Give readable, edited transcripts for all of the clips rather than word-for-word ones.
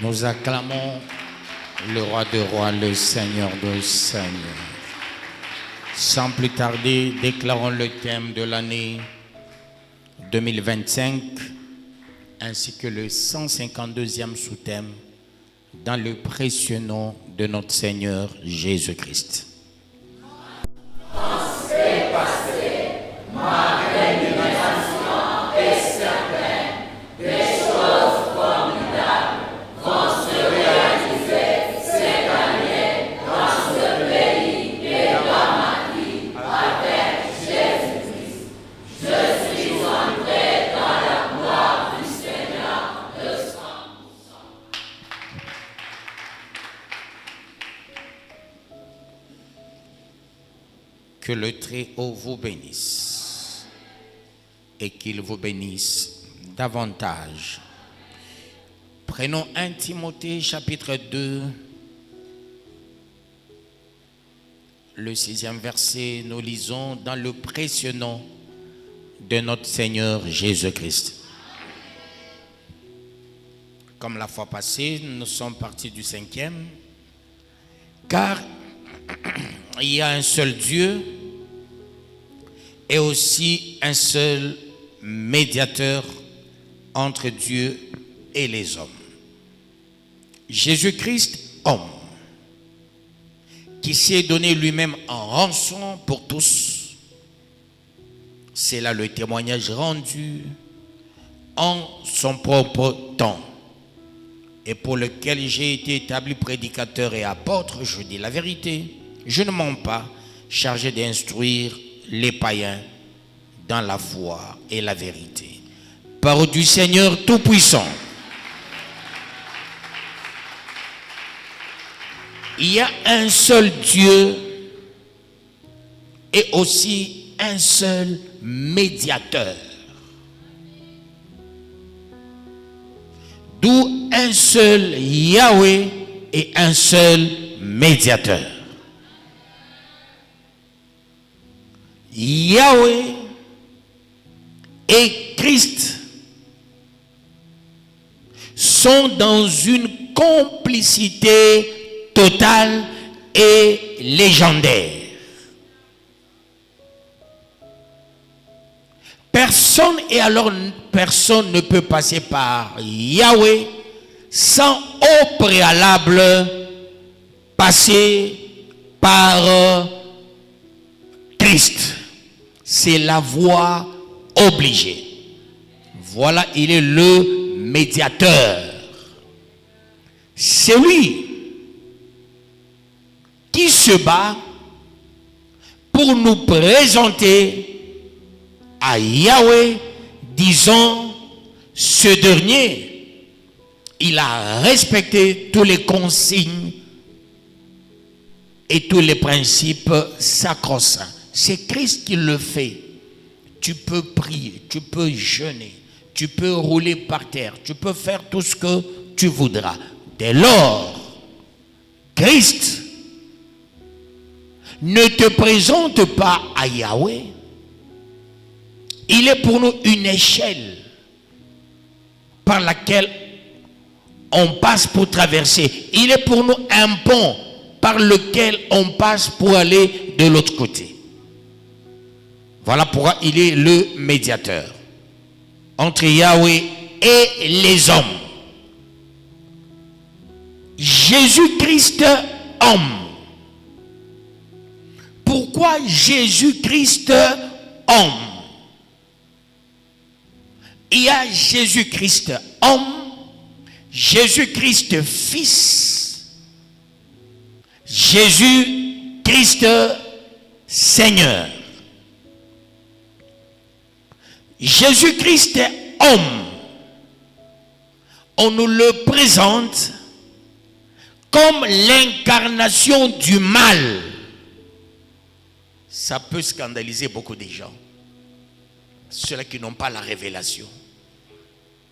Nous acclamons le roi des rois, le Seigneur des seigneurs. Sans plus tarder, déclarons le thème de l'année 2025 ainsi que le 152e sous-thème dans le précieux nom de notre Seigneur Jésus-Christ. Que le Très-Haut vous bénisse et qu'il vous bénisse davantage. Prenons 1 Timothée chapitre 2, le 6e verset, nous lisons dans le précieux nom de notre Seigneur Jésus-Christ. Comme la fois passée, nous sommes partis du 5e, car il y a un seul Dieu et aussi un seul médiateur entre Dieu et les hommes. Jésus-Christ, homme, qui s'est donné lui-même en rançon pour tous. C'est là le témoignage rendu en son propre temps et pour lequel j'ai été établi prédicateur et apôtre. Je dis la vérité. Je ne mens pas, chargé d'instruire les païens dans la foi et la vérité. Par du Seigneur Tout-Puissant. Il y a un seul Dieu et aussi un seul médiateur. D'où un seul Yahweh et un seul médiateur. Yahweh et Christ sont dans une complicité totale et légendaire. Personne ne peut passer par Yahweh sans au préalable passer par Christ. C'est la voie obligée. Voilà, il est le médiateur. C'est lui qui se bat pour nous présenter à Yahweh, disons, ce dernier, il a respecté tous les consignes et tous les principes sacro-saints. C'est Christ qui le fait. Tu peux prier, tu peux jeûner, tu peux rouler par terre, tu peux faire tout ce que tu voudras. Dès lors, Christ ne te présente pas à Yahweh. Il est pour nous une échelle par laquelle on passe pour traverser. Il est pour nous un pont par lequel on passe pour aller de l'autre côté. Voilà pourquoi il est le médiateur entre Yahweh et les hommes. Jésus-Christ, homme. Pourquoi Jésus-Christ, homme? Il y a Jésus-Christ, homme, Jésus-Christ, fils, Jésus-Christ, Seigneur. Jésus-Christ, homme, on nous le présente comme l'incarnation du mal. Ça peut scandaliser beaucoup de gens, ceux-là qui n'ont pas la révélation.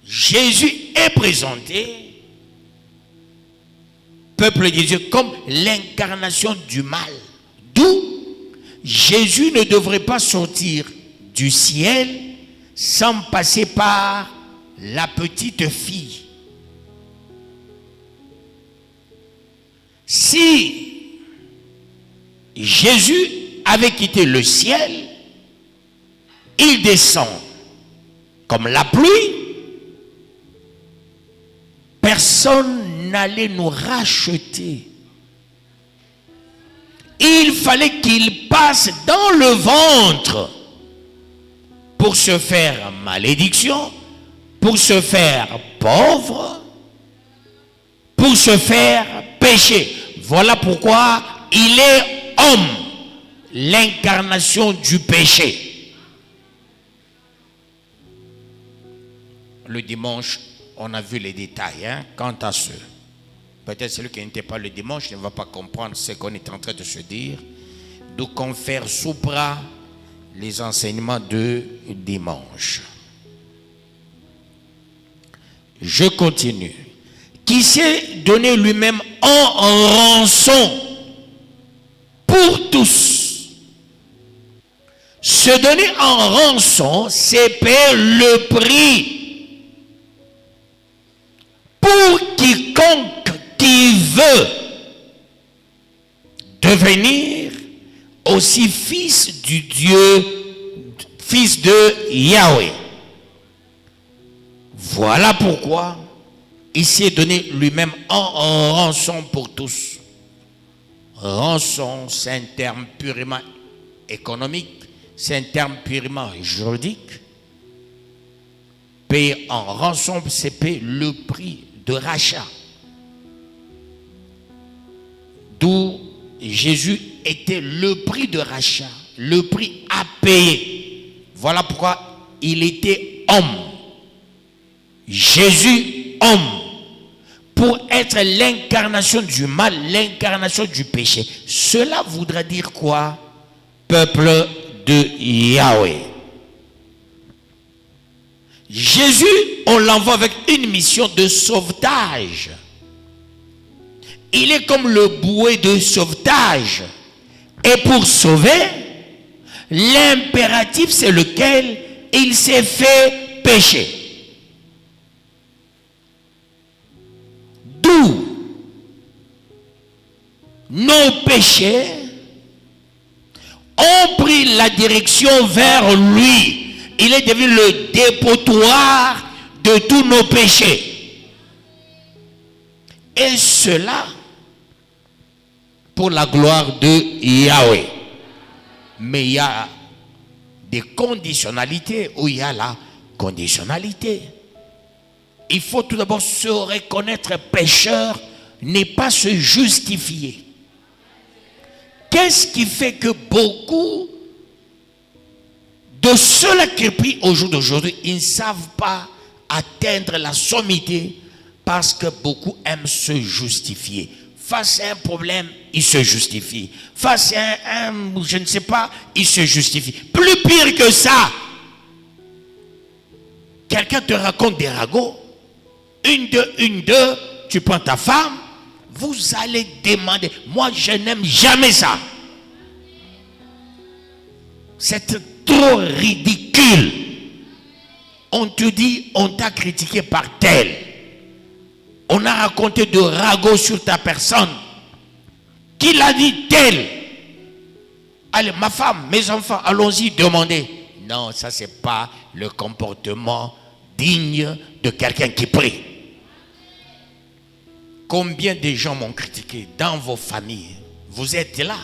Jésus est présenté, peuple de Dieu, comme l'incarnation du mal. D'où Jésus ne devrait pas sortir du ciel sans passer par la petite fille Si Jésus avait quitté le ciel, il descend comme la pluie, personne n'allait nous racheter. Il fallait qu'il passe dans le ventre pour se faire malédiction, pour se faire pauvre, pour se faire péché. Voilà pourquoi il est homme, l'incarnation du péché. Le dimanche, on a vu les détails quant à ce. Peut-être celui qui n'était pas le dimanche ne va pas comprendre ce qu'on est en train de se dire. D'où confère soupra les enseignements de dimanche. Je continue. Qui s'est donné lui-même en rançon pour tous. Se donner en rançon, c'est payer le prix pour quiconque qui veut devenir aussi fils du Dieu, fils de Yahweh. Voilà pourquoi il s'est donné lui-même en rançon pour tous. Rançon, c'est un terme purement économique, c'est un terme purement juridique. Payer en rançon, c'est payer le prix de rachat. D'où Jésus était le prix de rachat, le prix à payer. Voilà pourquoi il était homme. Jésus, homme. Pour être l'incarnation du mal, l'incarnation du péché. Cela voudra dire quoi? Peuple de Yahweh. Jésus, on l'envoie avec une mission de sauvetage. Il est comme le bouet de sauvetage. Et pour sauver, l'impératif c'est lequel? Il s'est fait pécher. D'où nos péchés ont pris la direction vers lui. Il est devenu le dépotoir de tous nos péchés. Et cela pour la gloire de Yahweh. Mais il y a des conditionnalités où il y a la conditionnalité. Il faut tout d'abord se reconnaître pécheur, n'est pas se justifier. Qu'est-ce qui fait que beaucoup de ceux-là qui prient au jour d'aujourd'hui, ils ne savent pas atteindre la sommité parce que beaucoup aiment se justifier. Face à un problème, ils se justifient. Face à un je ne sais pas, ils se justifient. Plus pire que ça, quelqu'un te raconte des ragots, une, deux, tu prends ta femme, vous allez demander, moi je n'aime jamais ça. C'est trop ridicule. On te dit, on t'a critiqué par tel. On a raconté de ragots sur ta personne. Qui l'a dit tel? Allez, ma femme, mes enfants, allons-y demander. Non, ça c'est pas le comportement digne de quelqu'un qui prie. Combien de gens m'ont critiqué dans vos familles? Vous êtes là.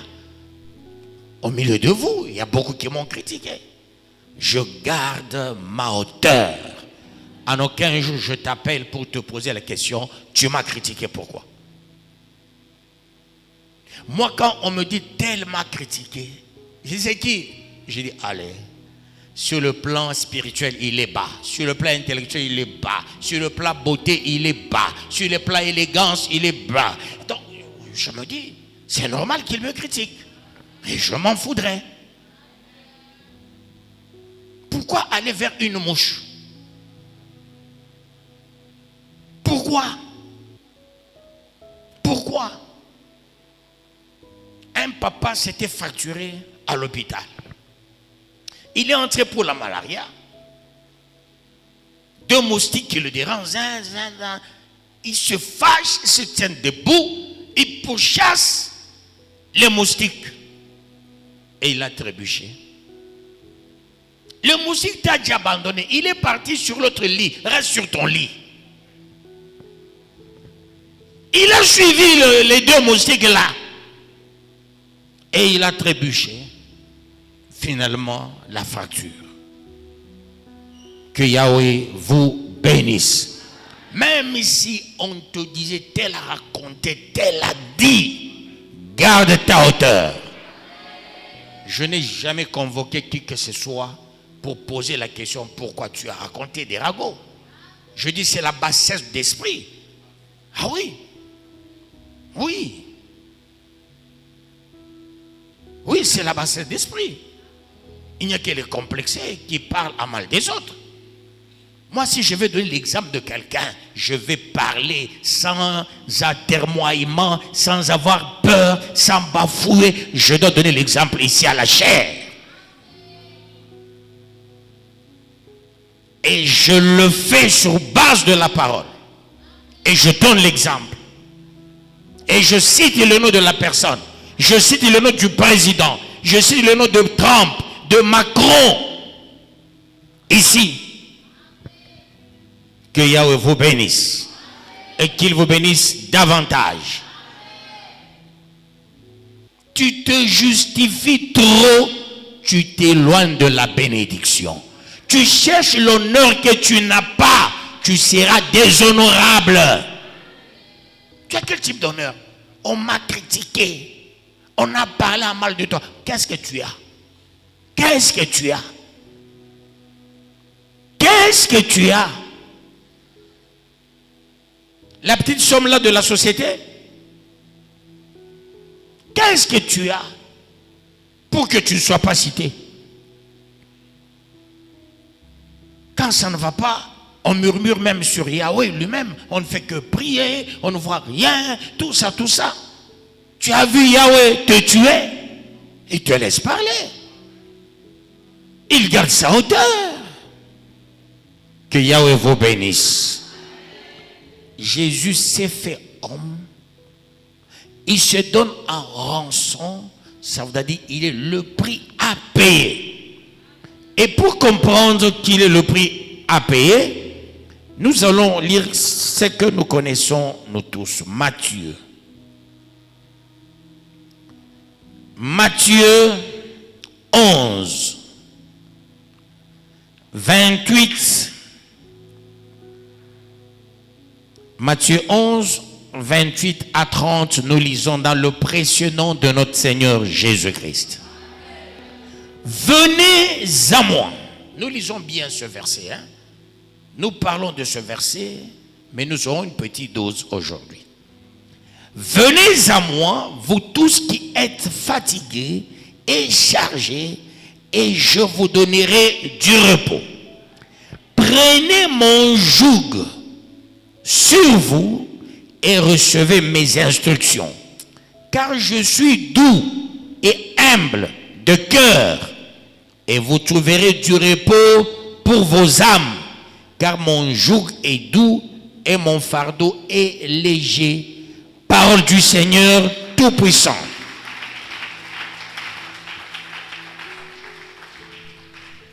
Au milieu de vous, il y a beaucoup qui m'ont critiqué. Je garde ma hauteur. En aucun jour, je t'appelle pour te poser la question, tu m'as critiqué, pourquoi? Moi, quand on me dit tel m'a critiqué, je dis c'est qui? Je dis allez, sur le plan spirituel, il est bas. Sur le plan intellectuel, il est bas. Sur le plan beauté, il est bas. Sur le plan élégance, il est bas. Donc, je me dis, c'est normal qu'il me critique. Et je m'en foudrais. Pourquoi aller vers une mouche? Pourquoi? Pourquoi? Un papa s'était fracturé à l'hôpital. Il est entré pour la malaria. 2 moustiques qui le dérangent. Il se fâche, il se tient debout il pourchasse les moustiques. Et il a trébuché. Le moustique t'a déjà abandonné. Il est parti sur l'autre lit. Reste sur ton lit. Il a suivi les deux moustiques là. Et il a trébuché. Finalement, la fracture. Que Yahweh vous bénisse. Même si on te disait, tel a raconté, tel a dit, garde ta hauteur. Je n'ai jamais convoqué qui que ce soit pour poser la question pourquoi tu as raconté des ragots. Je dis c'est la bassesse d'esprit. Ah oui. Oui. Oui, c'est la bassesse d'esprit. Il n'y a que les complexés qui parlent à mal des autres. Moi, si je vais donner l'exemple de quelqu'un, je vais parler sans atermoiement, sans avoir peur, sans bafouer. Je dois donner l'exemple ici à la chair. Et je le fais sur base de la parole. Et je donne l'exemple. Et je cite le nom de la personne. Je cite le nom du président. Je cite le nom de Trump, de Macron. Ici. Que Yahweh vous bénisse. Et qu'il vous bénisse davantage. Tu te justifies trop. Tu t'éloignes de la bénédiction. Tu cherches l'honneur que tu n'as pas. Tu seras déshonorable. Tu as quel type d'honneur? On m'a critiqué. On a parlé en mal de toi. Qu'est-ce que tu as? Qu'est-ce que tu as? Qu'est-ce que tu as? La petite somme là de la société? Qu'est-ce que tu as pour que tu ne sois pas cité? Quand ça ne va pas, on murmure même sur Yahweh lui-même. On ne fait que prier, on ne voit rien, tout ça, tout ça. Tu as vu Yahweh te tuer, il te laisse parler. Il garde sa hauteur. Que Yahweh vous bénisse. Jésus s'est fait homme. Il se donne en rançon. Ça veut dire qu'il est le prix à payer. Et pour comprendre qu'il est le prix à payer, nous allons lire ce que nous connaissons nous tous. Matthieu. Matthieu 11, 28. Matthieu 11, 28 à 30, nous lisons dans le précieux nom de notre Seigneur Jésus-Christ. Venez à moi. Nous lisons bien ce verset. Nous parlons de ce verset, mais nous aurons une petite dose aujourd'hui. Venez à moi, vous tous qui êtes fatigués et chargés, et je vous donnerai du repos. Prenez mon joug sur vous et recevez mes instructions. Car je suis doux et humble de cœur, et vous trouverez du repos pour vos âmes. Car mon joug est doux et mon fardeau est léger. Parole du Seigneur Tout-Puissant.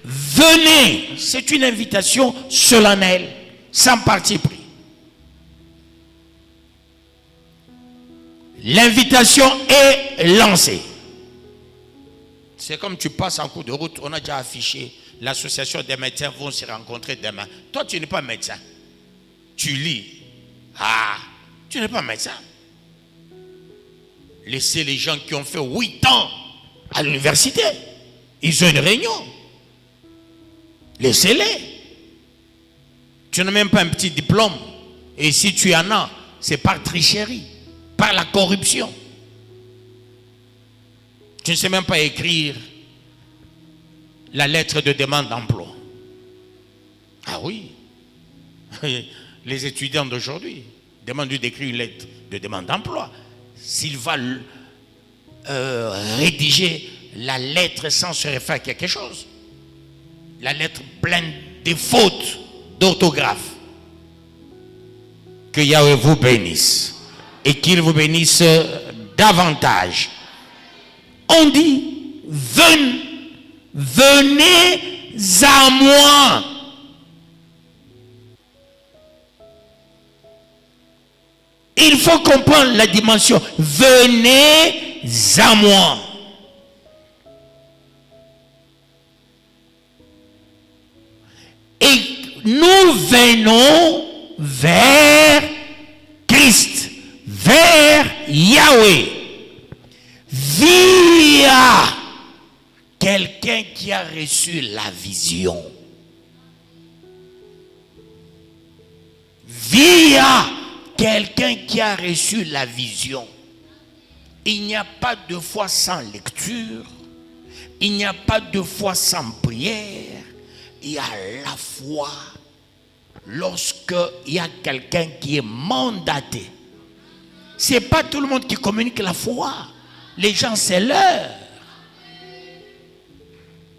Venez, c'est une invitation solennelle, sans parti pris. L'invitation est lancée. C'est comme tu passes en cours de route, on a déjà affiché, l'association des médecins vont se rencontrer demain. Toi, tu n'es pas médecin. Tu lis. Ah, tu n'es pas médecin. Laissez les gens qui ont fait 8 ans à l'université. Ils ont une réunion. Laissez-les. Tu n'as même pas un petit diplôme. Et si tu en as, c'est par tricherie, par la corruption. Tu ne sais même pas écrire la lettre de demande d'emploi. Ah oui. Les étudiants d'aujourd'hui demandent d'écrire une lettre de demande d'emploi. S'il va rédiger la lettre sans se référer à quelque chose, la lettre pleine de fautes d'orthographe, que Yahweh vous bénisse. et qu'il vous bénisse davantage. On dit, venez à moi. Il faut comprendre la dimension. Venez à moi. Et nous venons vers Christ, vers Yahweh, via quelqu'un qui a reçu la vision. Via quelqu'un qui a reçu la vision. Il n'y a pas de foi sans lecture. Il n'y a pas de foi sans prière. Il y a la foi lorsque il y a quelqu'un qui est mandaté. Ce n'est pas tout le monde qui communique la foi. Les gens, c'est leur.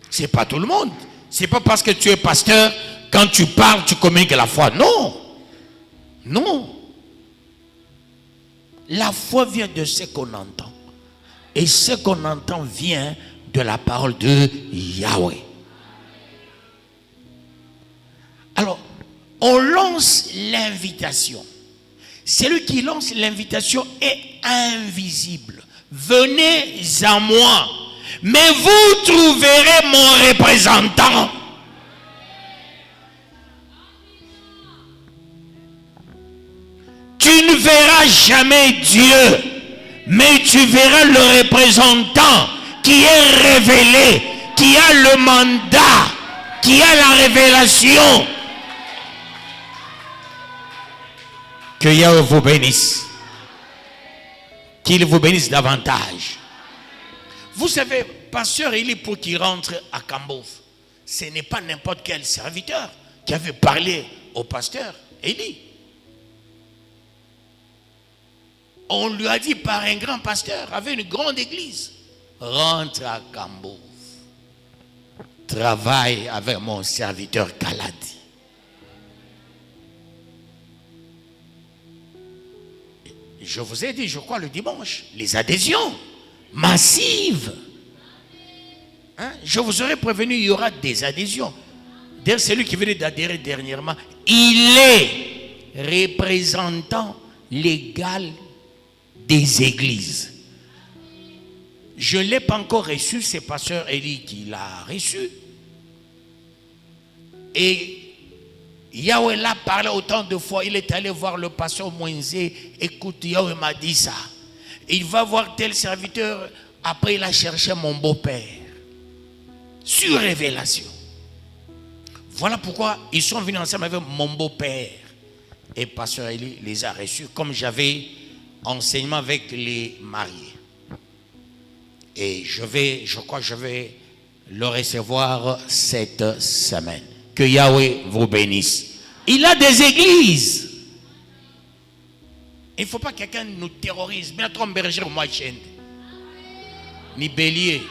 Ce n'est pas tout le monde. Ce n'est pas parce que tu es pasteur, quand tu parles, tu communiques la foi. Non. Non. La foi vient de ce qu'on entend. Et ce qu'on entend vient de la parole de Yahweh. Alors, on lance l'invitation. Celui qui lance l'invitation est invisible. Venez à moi, mais vous trouverez mon représentant. Tu ne verras jamais Dieu, mais tu verras le représentant qui est révélé, qui a le mandat, qui a la révélation. Que Yahweh vous bénisse. Qu'il vous bénisse davantage. Vous savez, pasteur Élie, pour qu'il rentre à Kambouf, ce n'est pas n'importe quel serviteur qui avait parlé au pasteur Élie. On lui a dit par un grand pasteur, avec une grande église, rentre à Kambouf. Travaille avec mon serviteur Kaladi. Je vous ai dit, je crois, le dimanche, les adhésions massives. Hein? Je vous aurais prévenu, il y aura des adhésions. D'ailleurs, celui qui venait d'adhérer dernièrement, il est représentant légal des églises. Je ne l'ai pas encore reçu, c'est pasteur Élie qui l'a reçu. Et Yahweh l'a parlé autant de fois. Il est allé voir le pasteur Moïse. Écoute, Yahweh m'a dit ça. Il va voir tel serviteur. Après, il a cherché mon beau-père. Sur révélation. Voilà pourquoi ils sont venus ensemble avec mon beau-père. Et pasteur Élie les a reçus comme j'avais enseignement avec les mariés. Et je crois que je vais le recevoir cette semaine. Que Yahweh vous bénisse. Il a des églises. Il ne faut pas que quelqu'un nous terrorise. Mais trop berger moi chende. Ni bélier,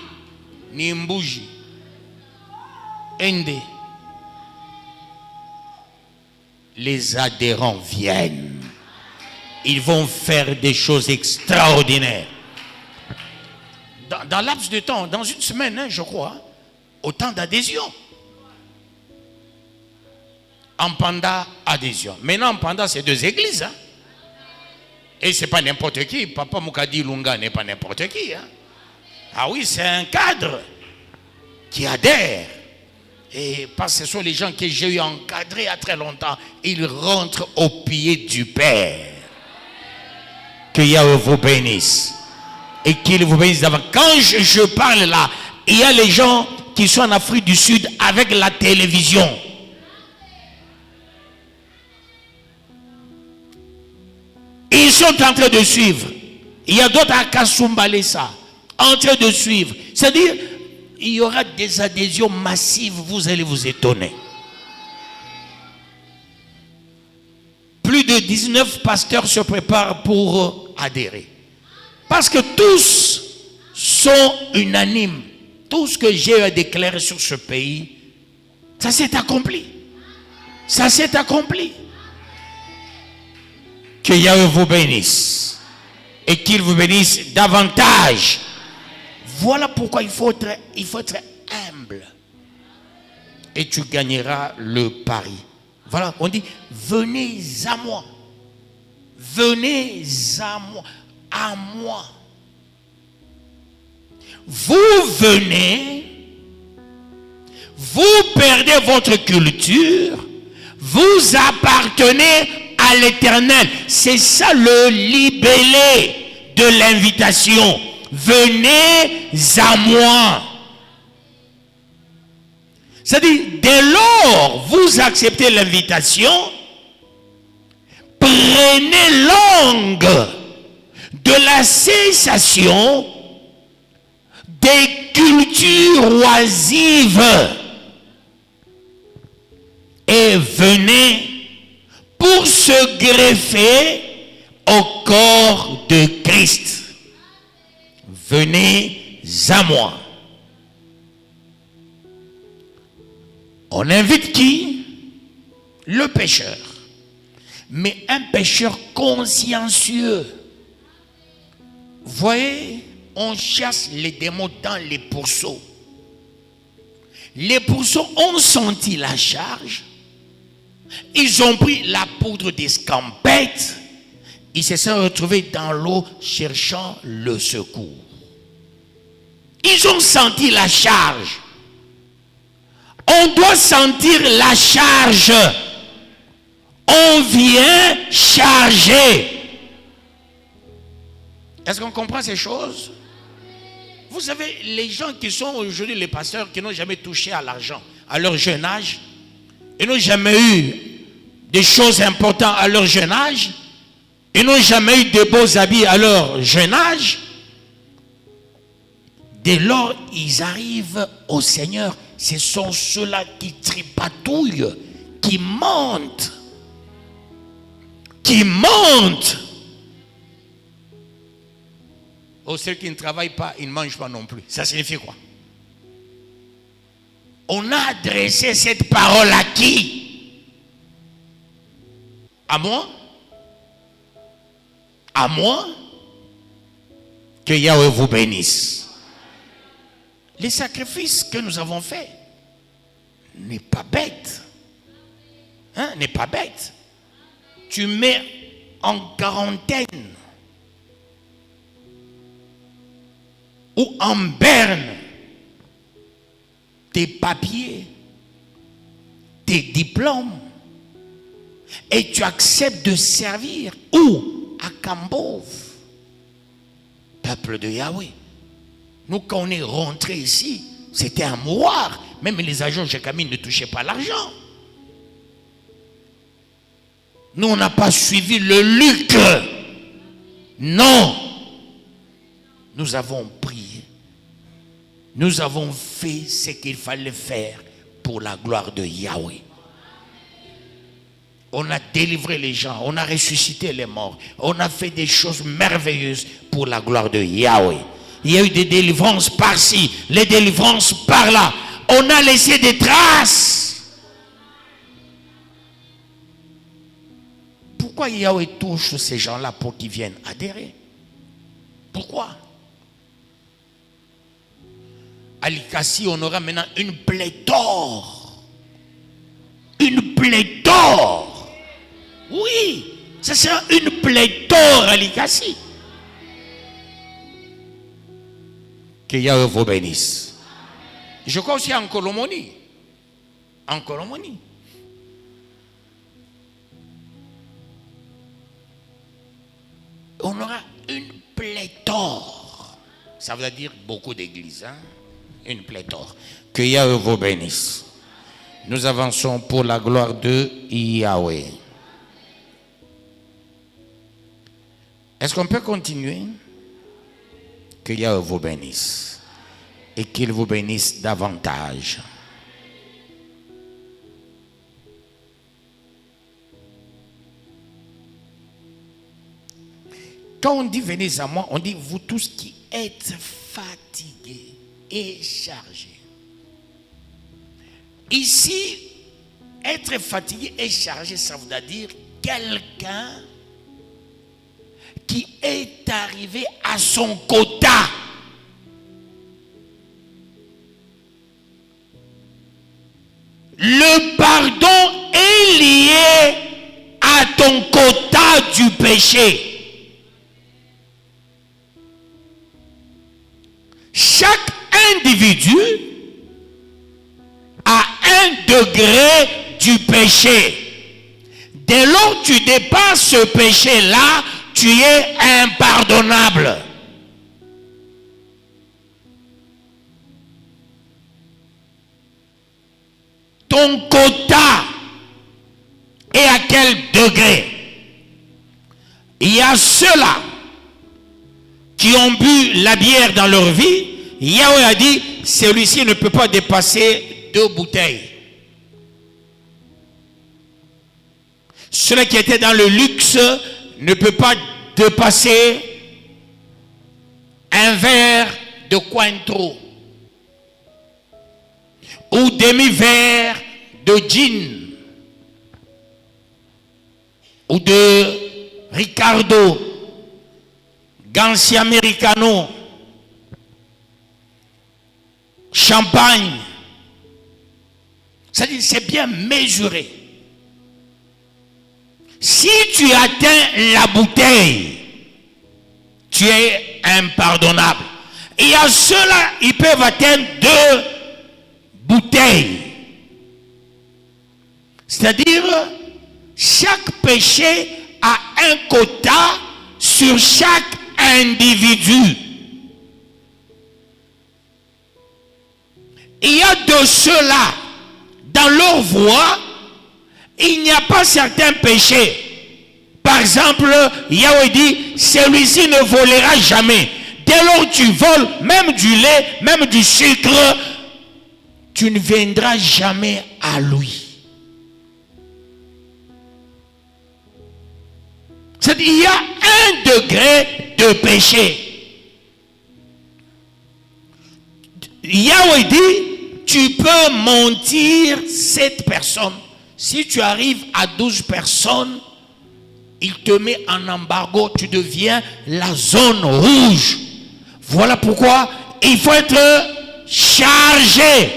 ni mbouji. Ende. Les adhérents viennent. Ils vont faire des choses extraordinaires. Dans laps de temps, dans une semaine, hein, je crois, autant d'adhésions. En Panda, adhésion. Maintenant, en Panda, c'est 2 églises. Hein? Et ce n'est pas n'importe qui. Papa Moukadi Lunga n'est pas n'importe qui. Hein? Ah oui, c'est un cadre qui adhère. Et parce que ce sont les gens que j'ai eu encadrés il y a très longtemps. Ils rentrent au pied du Père. Que Yahweh vous bénisse. Et qu'il vous bénisse d'avant. Quand je parle là, il y a les gens qui sont en Afrique du Sud avec la télévision. Ils sont en train de suivre. Il y a d'autres à Kasumbalesa en train de suivre. C'est-à-dire, il y aura des adhésions massives, vous allez vous étonner. Plus de 19 pasteurs se préparent pour adhérer. Parce que tous sont unanimes. Tout ce que j'ai à déclarer sur ce pays, ça s'est accompli. Ça s'est accompli. Que Yahweh vous bénisse. et qu'il vous bénisse davantage. Voilà pourquoi il faut être humble. Et tu gagneras le pari. Voilà, on dit, venez à moi. Venez à moi. À moi. Vous venez, vous perdez votre culture, vous appartenez à l'Éternel. C'est ça le libellé de l'invitation. Venez à moi. C'est-à-dire, dès lors vous acceptez l'invitation, prenez langue de la cessation des cultures oisives et venez pour se greffer au corps de Christ. Venez à moi. On invite qui? Le pécheur. Mais un pécheur consciencieux. Voyez, on chasse les démons dans les pourceaux. Les pourceaux ont senti la charge. Ils ont pris la poudre d'escampette. Ils se sont retrouvés dans l'eau cherchant le secours. Ils ont senti la charge. On doit sentir la charge. On vient charger. Est-ce qu'on comprend ces choses? Vous savez, les gens qui sont aujourd'hui les pasteurs qui n'ont jamais touché à l'argent à leur jeune âge, ils n'ont jamais eu des choses importantes à leur jeune âge, ils n'ont jamais eu de beaux habits à leur jeune âge. Dès lors, ils arrivent au Seigneur. Ce sont ceux-là qui tripatouillent, qui mentent. Qui mentent. Oh, ceux qui ne travaillent pas, ils ne mangent pas non plus. Ça signifie quoi? On a adressé cette parole à qui? À moi? À moi? Que Yahweh vous bénisse. Les sacrifices que nous avons faits n'est pas bête. Hein, n'est pas bête. Tu mets en quarantaine ou en berne tes papiers, tes diplômes, et tu acceptes de servir où? À Kambov, peuple de Yahweh. Nous, quand on est rentré ici, c'était un mouroir. Même les agents chez Camille ne touchaient pas l'argent. Nous, on n'a pas suivi le lucre. Non. Nous avons prié. Nous avons fait ce qu'il fallait faire pour la gloire de Yahweh. On a délivré les gens. On a ressuscité les morts. On a fait des choses merveilleuses pour la gloire de Yahweh. Il y a eu des délivrances par-ci, les délivrances par-là. On a laissé des traces. Pourquoi Yahweh touche ces gens-là pour qu'ils viennent adhérer? Pourquoi? À Likasi, on aura maintenant une pléthore. Une pléthore. Oui, ce sera une pléthore à Likasi. Que Yahweh vous bénisse. Je crois aussi en Colomonie. En Colomonie. On aura une pléthore. Ça veut dire beaucoup d'églises. Hein? Une pléthore. Que Yahweh vous bénisse. Nous avançons pour la gloire de Yahweh. Est-ce qu'on peut continuer? Que Yahweh vous bénisse et qu'il vous bénisse davantage. Quand on dit venez à moi, on dit vous tous qui êtes fatigués et chargés. Ici, être fatigué et chargé, ça veut dire quelqu'un qui est arrivé à son quota. Le pardon est lié à ton quota du péché. Chaque individu a un degré du péché. Dès lors que tu dépasses ce péché-là, tu es impardonnable. Ton quota est à quel degré? Il y a ceux-là qui ont bu la bière dans leur vie. Yahweh a dit, celui-ci ne peut pas dépasser 2 bouteilles. Celui qui était dans le luxe ne peut pas dépasser un verre de Cointreau ou demi-verre de gin ou de Ricardo, Gansi Americano, champagne. C'est-à-dire, c'est bien mesuré. Si tu atteins la bouteille, tu es impardonnable. Il y a ceux-là, ils peuvent atteindre 2 bouteilles. C'est-à-dire, chaque péché a un quota sur chaque individu. Il y a de ceux-là, dans leur voie, il n'y a pas certains péchés. Par exemple, Yahweh dit, celui-ci ne volera jamais. Dès lors que tu voles, même du lait, même du sucre, tu ne viendras jamais à lui. C'est-à-dire, il y a un degré de péché. Yahweh dit, tu peux mentir 7 personnes. Si tu arrives à 12 personnes, il te met en embargo, tu deviens la zone rouge. Voilà pourquoi il faut être chargé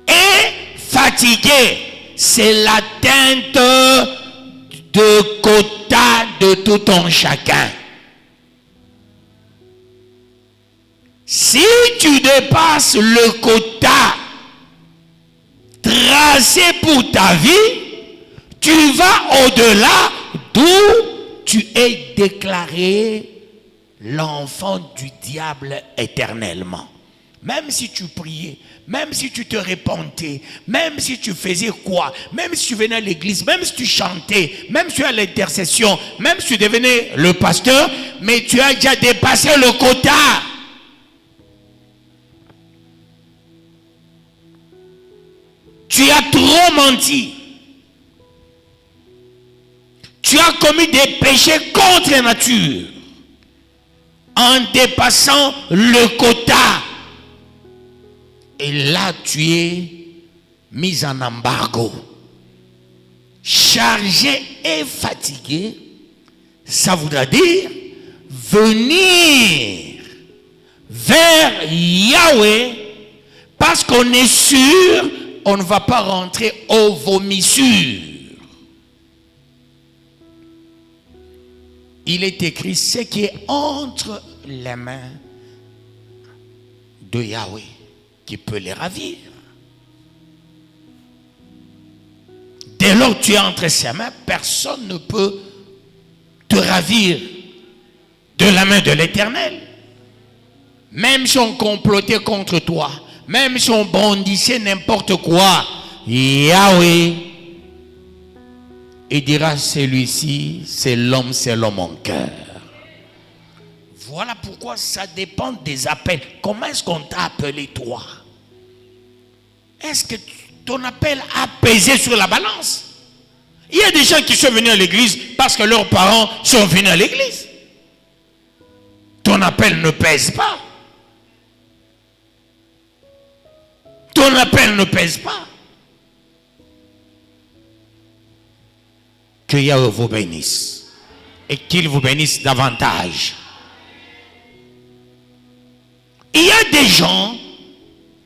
et fatigué. C'est l'atteinte de quota de tout un chacun. Si tu dépasses le quota tracé pour ta vie, tu vas au-delà d'où tu es déclaré l'enfant du diable éternellement. Même si tu priais, même si tu te repentais, même si tu faisais quoi, même si tu venais à l'église, même si tu chantais, même si tu as l'intercession, même si tu devenais le pasteur, mais tu as déjà dépassé le quota. Tu as trop menti. Tu as commis des péchés contre nature en dépassant le quota. Et là, tu es mis en embargo. Chargé et fatigué, ça voudra dire venir vers Yahweh parce qu'on est sûr on ne va pas rentrer aux vomissures. Il est écrit ce qui est entre les mains de Yahweh qui peut les ravir. Dès lors que tu es entre ses mains, personne ne peut te ravir de la main de l'Éternel. Même si on complotait contre toi, même si on bondissait n'importe quoi, Yahweh, il dira celui-ci, c'est l'homme en cœur. Voilà pourquoi ça dépend des appels. Comment est-ce qu'on t'a appelé toi? Est-ce que ton appel a pesé sur la balance? Il y a des gens qui sont venus à l'église parce que leurs parents sont venus à l'église. Ton appel ne pèse pas. Ton appel ne pèse pas. Que Yahweh vous bénisse. et qu'il vous bénisse davantage. Il y a des gens,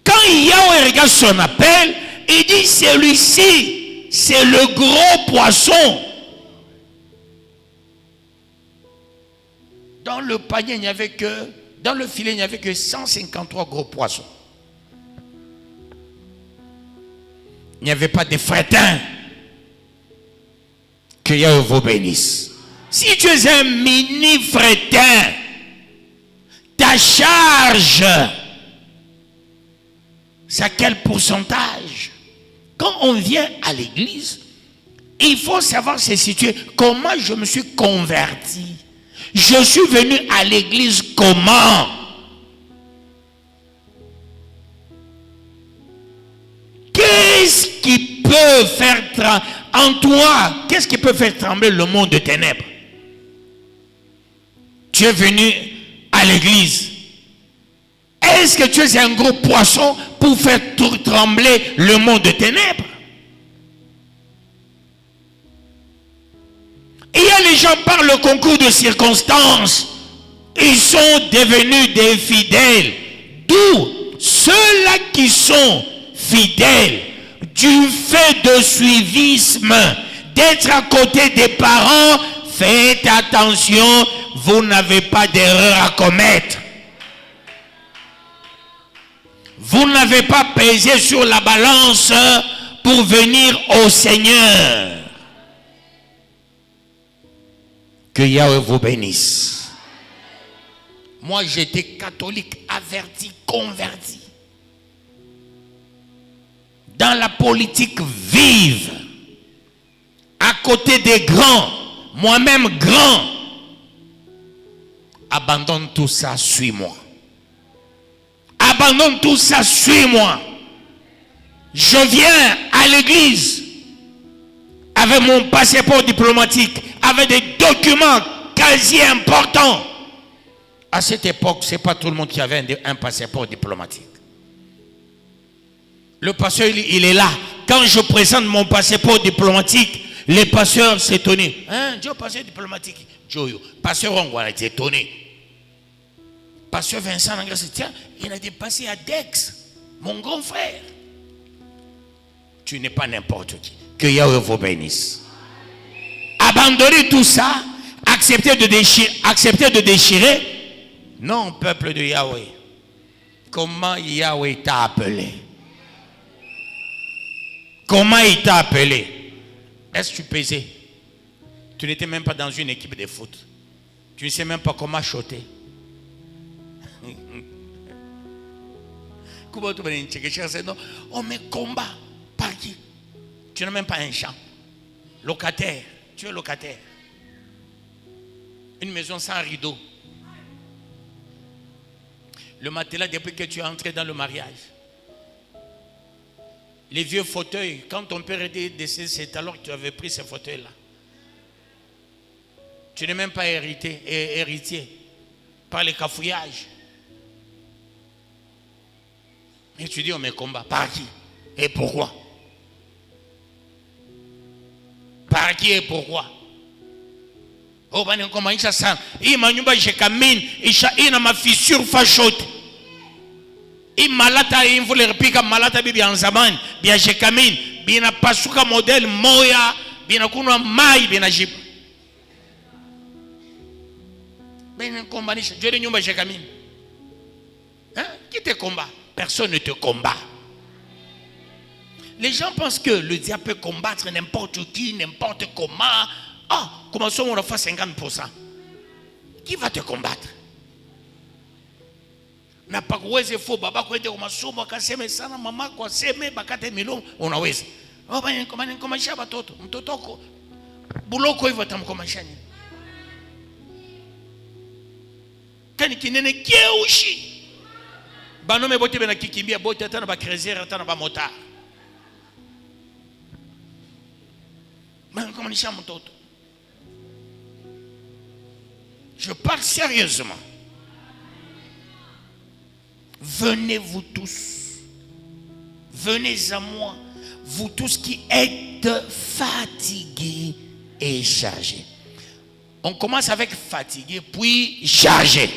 quand Yahweh regarde son appel, il dit celui-ci, c'est le gros poisson. Dans le panier, il n'y avait que, dans le filet, il n'y avait que 153 gros poissons. Il n'y avait pas de frétins. Que Yahweh vous bénisse. Si tu es un mini frétin, ta charge, c'est à quel pourcentage? Quand on vient à l'église, il faut savoir se situer. Comment je me suis converti? Je suis venu à l'église comment? Qu'est-ce qui peut faire en toi, qu'est-ce qui peut faire trembler le monde de ténèbres? Tu es venu à l'église. Est-ce que tu es un gros poisson pour faire trembler le monde de ténèbres? Il y a les gens par le concours de circonstances, ils sont devenus des fidèles. D'où ceux-là qui sont fidèles, du fait de suivisme, d'être à côté des parents, faites attention, vous n'avez pas d'erreur à commettre. Vous n'avez pas pesé sur la balance pour venir au Seigneur. Que Yahweh vous bénisse. Moi, j'étais catholique, averti, converti. Dans la politique vive, à côté des grands, moi-même grand, abandonne tout ça, suis-moi. Abandonne tout ça, suis-moi. Je viens à l'église avec mon passeport diplomatique, avec des documents quasi importants. À cette époque, ce n'est pas tout le monde qui avait un passeport diplomatique. Le pasteur, il est là. Quand je présente mon passeport diplomatique, les pasteurs s'étonnent. Hein, Dieu, passeport diplomatique. Dieu, pasteur Ongwala est étonné. Pasteur Vincent Langra, tiens, il a dépassé à Dex, mon grand frère. Tu n'es pas n'importe qui. Que Yahweh vous bénisse. Abandonner tout ça, accepter de déchirer. Non, peuple de Yahweh. Comment Yahweh t'a appelé? Comment il t'a appelé? Est-ce que tu pesais? Tu n'étais même pas dans une équipe de foot. Tu ne sais même pas comment choter. On met combat. Par qui? Tu n'as même pas un champ. Locataire. Tu es locataire. Une maison sans rideau. Le matelas depuis que tu es entré dans le mariage. Les vieux fauteuils, quand ton père était décédé, c'est alors que tu avais pris ces fauteuils-là. Tu n'es même pas héritier par les cafouillages. Et tu dis, on met combat. Par qui? Et pourquoi? Par qui et pourquoi? Oh, ben, comment il s'assent? Il m'a dit, j'ai camine, il a ma fissure fachote. Il malata il voulait repiquer malata bibi en zaman bien je camine bien pasuka modèle moya bien kuna mai bien jip ben combat je de nyumba je camine hein qui te combat? Personne ne te combat. Les gens pensent que le diable peut combattre n'importe qui, n'importe comment. Ah, comment ça on a fait 50%? Qui va te combattre? Na pakuweze fo baba kwende kwa masomo akaseme sana mama kwa seme bakate milo unaweza. Oh bana komalisha watoto mtotoko buloko hivyo tamkomasha nini? Kani kinene keushi. Banome bote bena kikimbia bote atana ba crezer atana ba motard. Bana komalisha mtoto. Je parle sérieusement. Venez vous tous, venez à moi, vous tous qui êtes fatigués et chargés. On commence avec fatigué, puis chargé.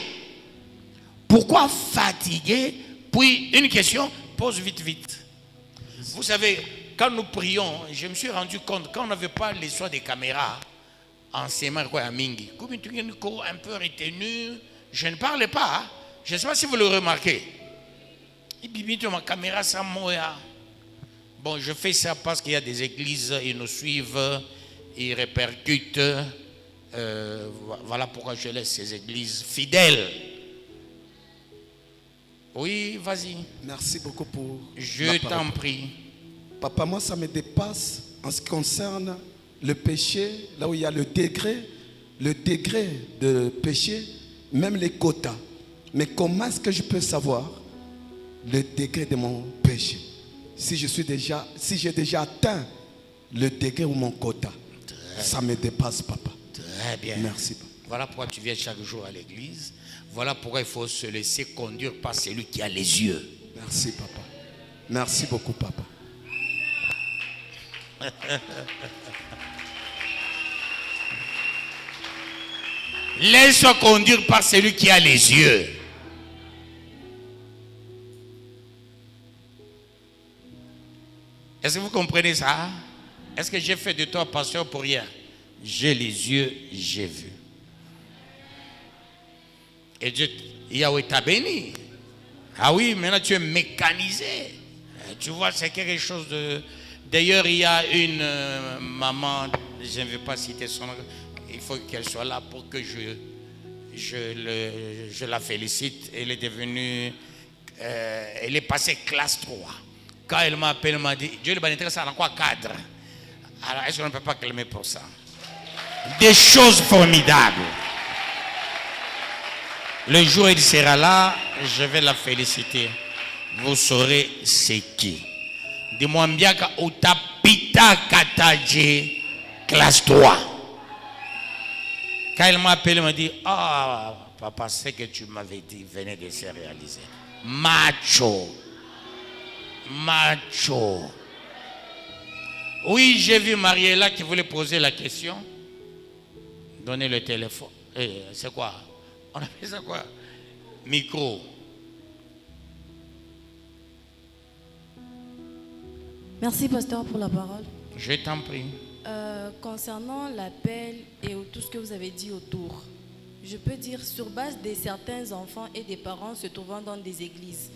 Pourquoi fatigué? Puis une question, pose vite. Vous savez, quand nous prions, je me suis rendu compte, quand on n'avait pas les soins des caméras, en Sema, à Mingi, comme un peu retenu, je ne parlais pas. Hein? Je ne sais pas si vous le remarquez. Ma caméra, ça moya. Bon, je fais ça parce qu'il y a des églises, ils nous suivent, ils répercutent. Voilà pourquoi je laisse ces églises fidèles. Oui, vas-y. Merci beaucoup pour. Je t'en prie. Papa, moi, ça me dépasse en ce qui concerne le péché, là où il y a le degré de péché, même les quotas. Mais comment est-ce que je peux savoir le degré de mon péché? Si j'ai déjà atteint le degré ou mon quota, ça me dépasse, papa. Très bien. Merci, papa. Voilà pourquoi tu viens chaque jour à l'église. Voilà pourquoi il faut se laisser conduire par celui qui a les yeux. Merci, papa. Merci beaucoup, papa. Laisse-toi conduire par celui qui a les yeux. Est-ce que vous comprenez ça? Est-ce que j'ai fait de toi pasteur pour rien? J'ai les yeux, j'ai vu. Et Dieu, Yahweh t'a béni. Ah oui, maintenant tu es mécanisé. Tu vois, c'est quelque chose de... D'ailleurs, il y a une maman, je ne vais pas citer son nom, il faut qu'elle soit là pour que je la félicite. Elle est devenue... elle est passée classe 3. Quand elle m'a appelé, elle m'a dit, Dieu le bénisse, ça en quoi cadre? Alors, est-ce qu'on ne peut pas calmer pour ça? Des choses formidables. Le jour où il sera là, je vais la féliciter. Vous saurez c'est qui. Dis-moi bien qu'au tapita kataje classe 3. Quand elle m'a appelé, elle m'a dit, ah, papa, ce que tu m'avais dit venait de se réaliser. Macho. Oui, j'ai vu Mariella qui voulait poser la question. Donnez le téléphone. C'est quoi? On appelle ça quoi? Micro. Merci, pasteur, pour la parole. Je t'en prie. Concernant l'appel et tout ce que vous avez dit autour, je peux dire sur base de certains enfants et des parents se trouvant dans des églises.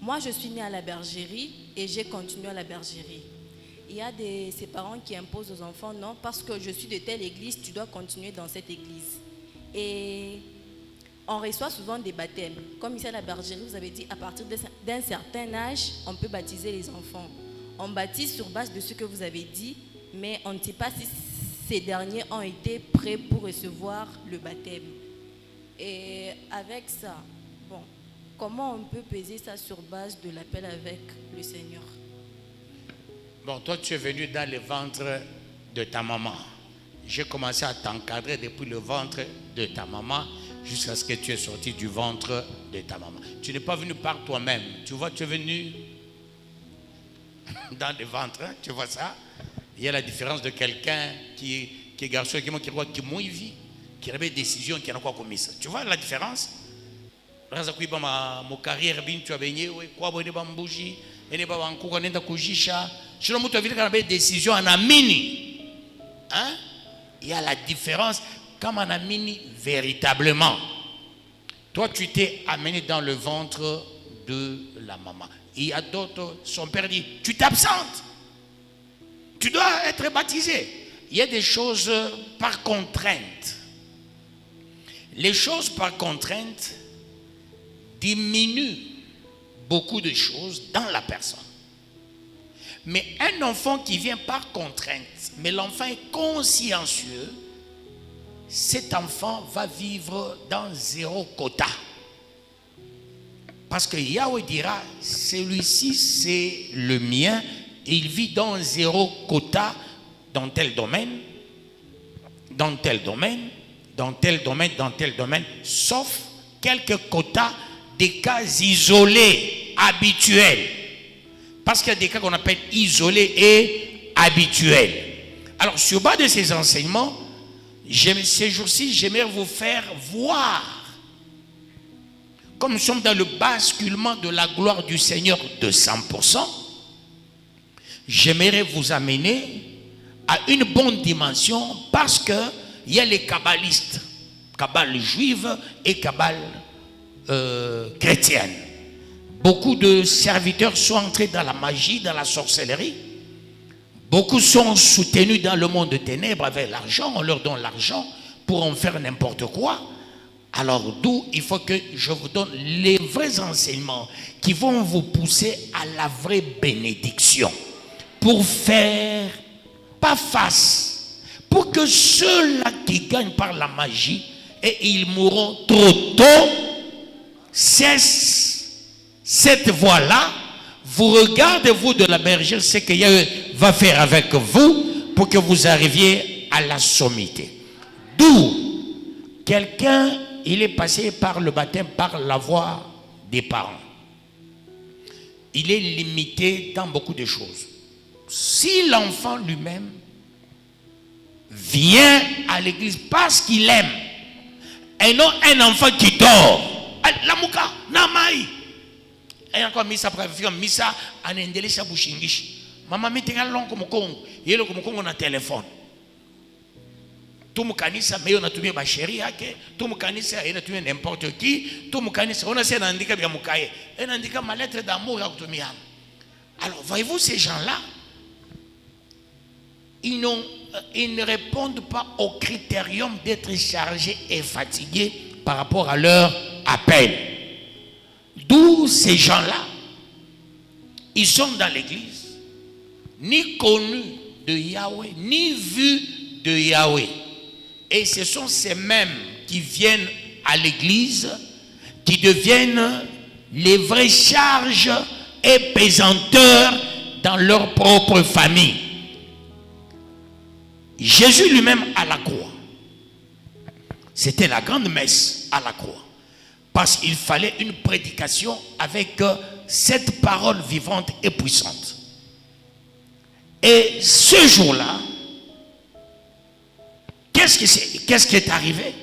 Moi, je suis née à la bergerie et j'ai continué à la bergerie. Il y a ces parents qui imposent aux enfants, non, parce que je suis de telle église, tu dois continuer dans cette église. Et on reçoit souvent des baptêmes. Comme ici à la bergerie, vous avez dit, à partir d'un certain âge, on peut baptiser les enfants. On baptise sur base de ce que vous avez dit, mais on ne sait pas si ces derniers ont été prêts pour recevoir le baptême. Et avec ça, bon, comment on peut peser ça sur base de l'appel avec le Seigneur? Bon, toi, tu es venu dans le ventre de ta maman. J'ai commencé à t'encadrer depuis le ventre de ta maman jusqu'à ce que tu es sorti du ventre de ta maman. Tu n'es pas venu par toi-même. Tu vois, tu es venu dans le ventre. Hein? Tu vois ça? Il y a la différence de quelqu'un qui est garçon, qui croit qu'il mouille, qui a des décisions, qui n'a pas commis ça. Tu vois la différence? Mon carrière, tu as baigné, quoi, bougie, et pas en cours, on kujisha. Si l'on a des décisions en amini, hein? Il y a la différence comme en amini véritablement. Toi, tu t'es amené dans le ventre de la maman. Il y a d'autres, son père dit, tu t'absentes. Tu dois être baptisé. Il y a des choses par contrainte. Les choses par contrainte diminuent beaucoup de choses dans la personne. Mais un enfant qui vient par contrainte, mais l'enfant est consciencieux, cet enfant va vivre dans zéro quota. Parce que Yahweh dira, celui-ci c'est le mien, il vit dans zéro quota dans tel domaine, dans tel domaine, dans tel domaine, dans tel domaine, sauf quelques quotas des cas isolés, habituels. Parce qu'il y a des cas qu'on appelle isolés et habituels. Alors, sur base de ces enseignements, Ces jours-ci, j'aimerais vous faire voir, comme nous sommes dans le basculement de la gloire du Seigneur de 100%, j'aimerais vous amener à une bonne dimension parce qu'il y a les kabbalistes, kabbale juive et kabbale chrétienne. Beaucoup de serviteurs sont entrés dans la magie, dans la sorcellerie. Beaucoup sont soutenus dans le monde de ténèbres avec l'argent. On leur donne l'argent pour en faire n'importe quoi. Alors d'où il faut que je vous donne les vrais enseignements qui vont vous pousser à la vraie bénédiction. Pour faire pas face. Pour que ceux-là qui gagnent par la magie et ils mourront trop tôt cessent cette voie-là. Vous regardez, vous de la bergère, ce qu'il va faire avec vous pour que vous arriviez à la sommité. D'où quelqu'un, il est passé par le baptême par la voie des parents. Il est limité dans beaucoup de choses. Si l'enfant lui-même vient à l'église parce qu'il aime, et non un enfant qui dort, la mouka, namai. Et encore misa préfère misa anendelesha bushingishi. Mama mitinga lonko mukongo, yelo kumukongo na téléphone. Tout kanisa mais on a trouvé ba chérie yake, tout kanisa on a trouvé n'importe qui, tout kanisa on a essayé d'andika bien mukaye, et d'andika ma lettre d'amour à kutumia. Alors voyez-vous ces gens-là, ils ne répondent pas au critérium d'être chargés et fatigués par rapport à leur appel. D'où ces gens-là, ils sont dans l'église, ni connus de Yahweh, ni vus de Yahweh. Et ce sont ces mêmes qui viennent à l'église, qui deviennent les vraies charges et pesanteurs dans leur propre famille. Jésus lui-même à la croix, c'était la grande messe à la croix. Parce qu'il fallait une prédication avec cette parole vivante et puissante. Et ce jour-là, qu'est-ce qui est arrivé?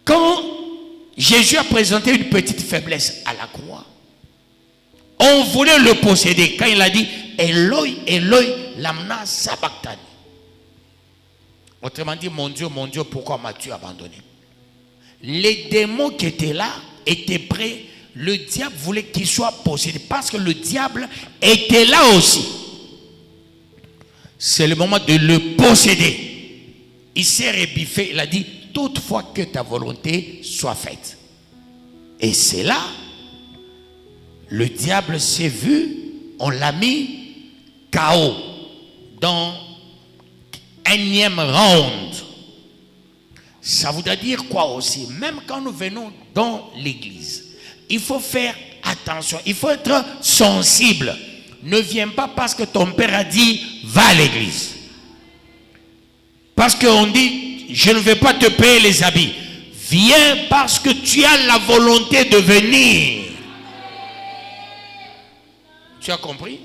Quand Jésus a présenté une petite faiblesse à la croix, on voulait le posséder. Quand il a dit Eloi, Eloi, lamna sabachthani. Autrement dit, mon Dieu, pourquoi m'as-tu abandonné? Les démons qui étaient là étaient prêts. Le diable voulait qu'il soit possédé parce que le diable était là aussi. C'est le moment de le posséder. Il s'est rébiffé. Il a dit toutefois que ta volonté soit faite. Et c'est là, le diable s'est vu, on l'a mis KO dans énième round. Ça voudrait dire quoi aussi? Même quand nous venons dans l'église, il faut faire attention, il faut être sensible. Ne viens pas parce que ton père a dit va à l'église. Parce qu'on dit je ne vais pas te payer les habits. Viens parce que tu as la volonté de venir. Tu as compris?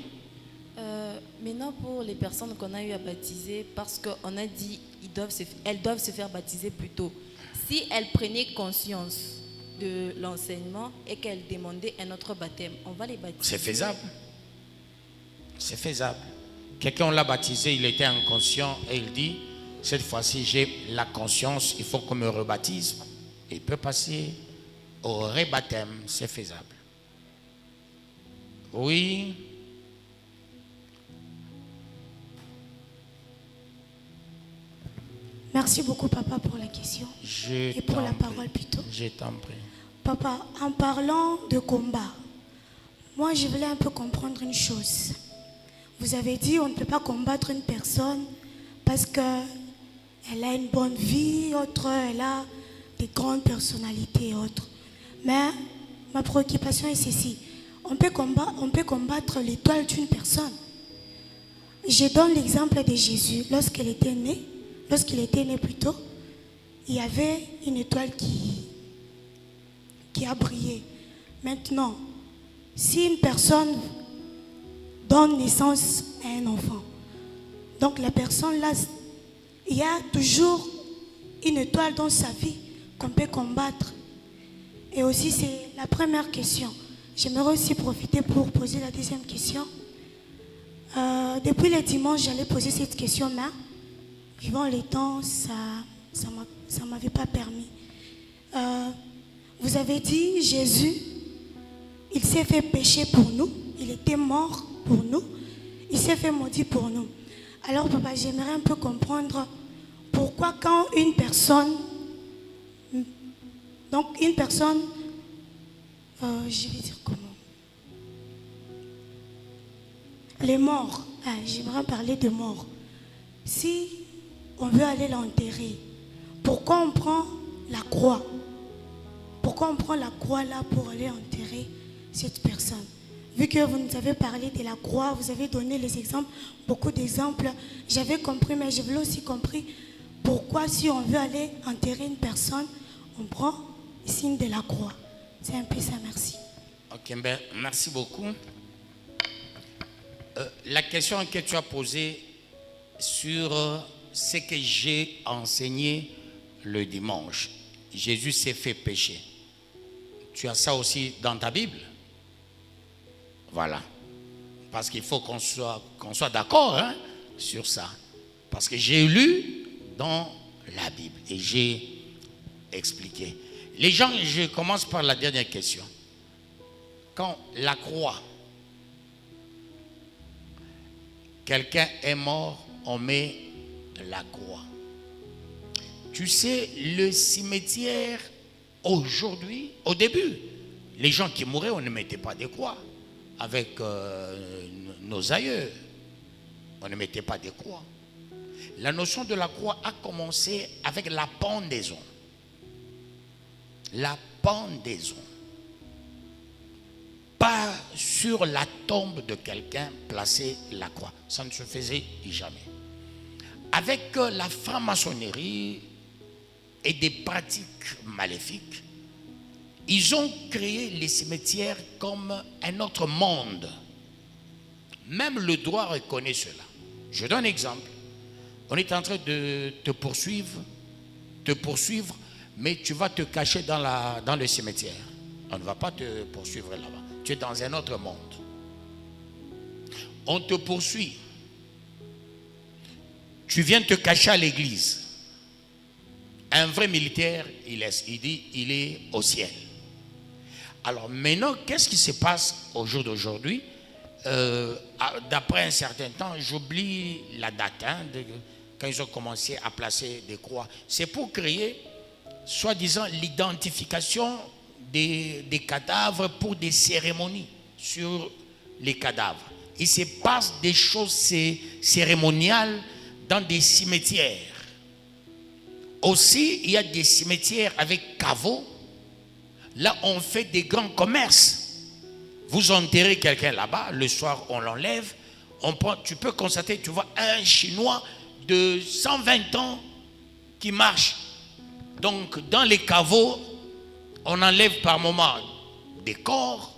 Maintenant, pour les personnes qu'on a eu à baptiser, parce qu'on a dit elles doivent se faire baptiser plus tôt. Si elles prenaient conscience de l'enseignement et qu'elles demandaient un autre baptême, on va les baptiser. C'est faisable. C'est faisable. Quelqu'un l'a baptisé, il était inconscient et il dit, cette fois-ci j'ai la conscience, il faut qu'on me rebaptise. Il peut passer au rebaptême, c'est faisable. Oui. Merci beaucoup, papa, pour la question. Et pour la parole plutôt. Je t'en prie. Papa, en parlant de combat, moi je voulais un peu comprendre une chose. Vous avez dit on ne peut pas combattre une personne parce qu'elle a une bonne vie, autre, elle a des grandes personnalités et autres. Mais ma préoccupation est ceci. On peut combattre l'étoile d'une personne. Je donne l'exemple de Jésus. Lorsqu'il était né plutôt, il y avait une étoile qui a brillé. Maintenant, si une personne donne naissance à un enfant, donc la personne là il y a toujours une étoile dans sa vie qu'on peut combattre. Et aussi, c'est la première question. J'aimerais aussi profiter pour poser la deuxième question. Depuis le dimanche, j'allais poser cette question, mais vivant le temps, ça ne m'avait pas permis. Vous avez dit, Jésus, il s'est fait pécher pour nous. Il était mort pour nous. Il s'est fait maudit pour nous. Alors, papa, j'aimerais un peu comprendre pourquoi quand une personne, je vais dire comment? Les morts, j'aimerais parler de morts. Si on veut aller l'enterrer, pourquoi on prend la croix? Pourquoi on prend la croix là pour aller enterrer cette personne? Vu que vous nous avez parlé de la croix, vous avez donné les exemples, beaucoup d'exemples, j'avais compris, mais je voulais aussi comprendre pourquoi si on veut aller enterrer une personne, on prend le signe de la croix. C'est un peu ça, merci. Ok, ben, merci beaucoup. La question que tu as posée sur ce que j'ai enseigné le dimanche, Jésus s'est fait pécher. Tu as ça aussi dans ta Bible? Voilà. Parce qu'il faut qu'on soit d'accord sur ça. Parce que j'ai lu dans la Bible et j'ai expliqué. Les gens, je commence par la dernière question. Quand la croix, quelqu'un est mort, on met la croix. Tu sais, le cimetière, aujourd'hui, au début, les gens qui mouraient, on ne mettait pas de croix. Avec nos aïeux, on ne mettait pas de croix. La notion de la croix a commencé avec la pendaison. La pendaison. Pas sur la tombe de quelqu'un placer la croix. Ça ne se faisait jamais. Avec la franc-maçonnerie et des pratiques maléfiques, ils ont créé les cimetières comme un autre monde. Même le droit reconnaît cela. Je donne un exemple. On est en train de te poursuivre, mais tu vas te cacher dans le cimetière. On ne va pas te poursuivre là-bas. Tu es dans un autre monde. On te poursuit. Tu viens te cacher à l'église. Un vrai militaire, il dit, il est au ciel. Alors maintenant, qu'est-ce qui se passe au jour d'aujourd'hui? D'après un certain temps, j'oublie la date, quand ils ont commencé à placer des croix. C'est pour créer, soi-disant, l'identification des cadavres pour des cérémonies sur les cadavres. Il se passe des choses cérémoniales dans des cimetières. Aussi, il y a des cimetières avec caveaux. Là, on fait des grands commerces. Vous enterrez quelqu'un là-bas, le soir, on l'enlève. Tu peux constater, tu vois, un Chinois de 120 ans qui marche. Donc, dans les caveaux, on enlève par moment des corps,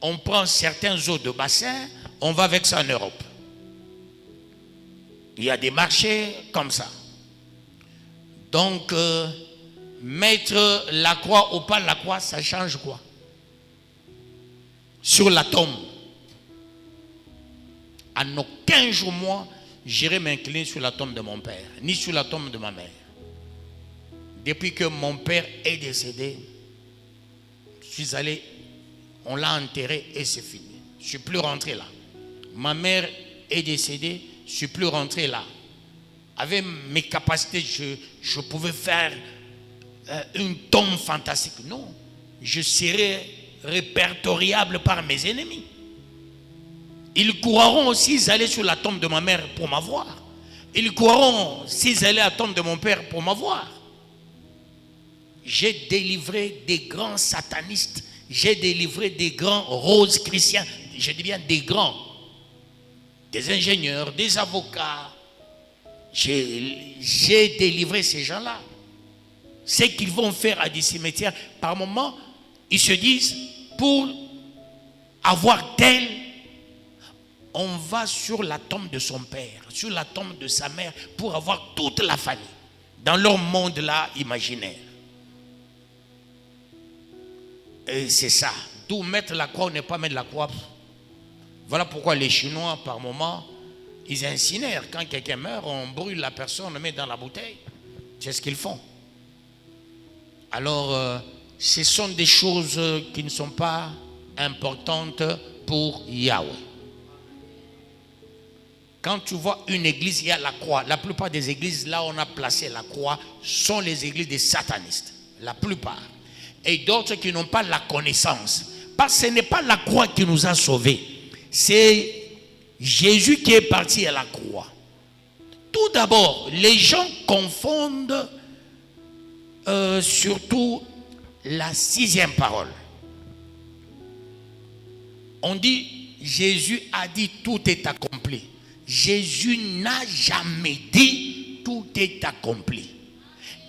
on prend certains os de bassin, on va avec ça en Europe. Il y a des marchés comme ça. Donc, mettre la croix ou pas la croix, ça change quoi? Sur la tombe. En aucun jour, moi, j'irai m'incliner sur la tombe de mon père, ni sur la tombe de ma mère. Depuis que mon père est décédé, je suis allé, on l'a enterré et c'est fini. Je ne suis plus rentré là. Ma mère est décédée, je ne suis plus rentré là. Avec mes capacités, je pouvais faire une tombe fantastique. Non, je serais répertoriable par mes ennemis. Ils courront aussi s'ils allaient sur la tombe de ma mère pour m'avoir. Ils courront s'ils allaient à la tombe de mon père pour m'avoir. J'ai délivré des grands satanistes. J'ai délivré des grands roses chrétiens. Je dis bien des grands. Des ingénieurs, des avocats. J'ai délivré ces gens-là. Ce qu'ils vont faire à des cimetières, par moment, ils se disent, pour avoir tel, on va sur la tombe de son père, sur la tombe de sa mère, pour avoir toute la famille dans leur monde-là imaginaire. Et c'est ça. D'où mettre la croix ou ne pas mettre la croix. Voilà pourquoi les Chinois, par moment, ils incinèrent. Quand quelqu'un meurt, on brûle la personne, on le met dans la bouteille. C'est ce qu'ils font. Alors, ce sont des choses qui ne sont pas importantes pour Yahweh. Quand tu vois une église, il y a la croix. La plupart des églises, là où on a placé la croix, sont les églises des satanistes. La plupart. Et d'autres qui n'ont pas la connaissance. Parce que ce n'est pas la croix qui nous a sauvés. C'est Jésus qui est parti à la croix. Tout d'abord, les gens confondent surtout la 6e parole. On dit, Jésus a dit tout est accompli. Jésus n'a jamais dit tout est accompli.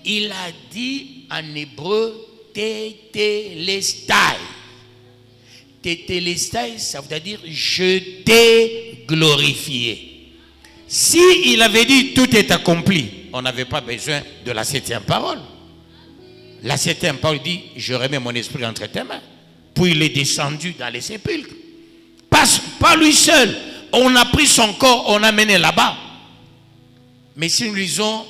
Il a dit en hébreu tétélestai. Tétélestai, ça veut dire je t'ai glorifié. Si il avait dit tout est accompli, on n'avait pas besoin de la 7e parole. La 7e parole dit je remets mon esprit entre tes mains. Puis il est descendu dans les sépulcres. Pas lui seul. On a pris son corps, on a mené là-bas. Mais si nous lisons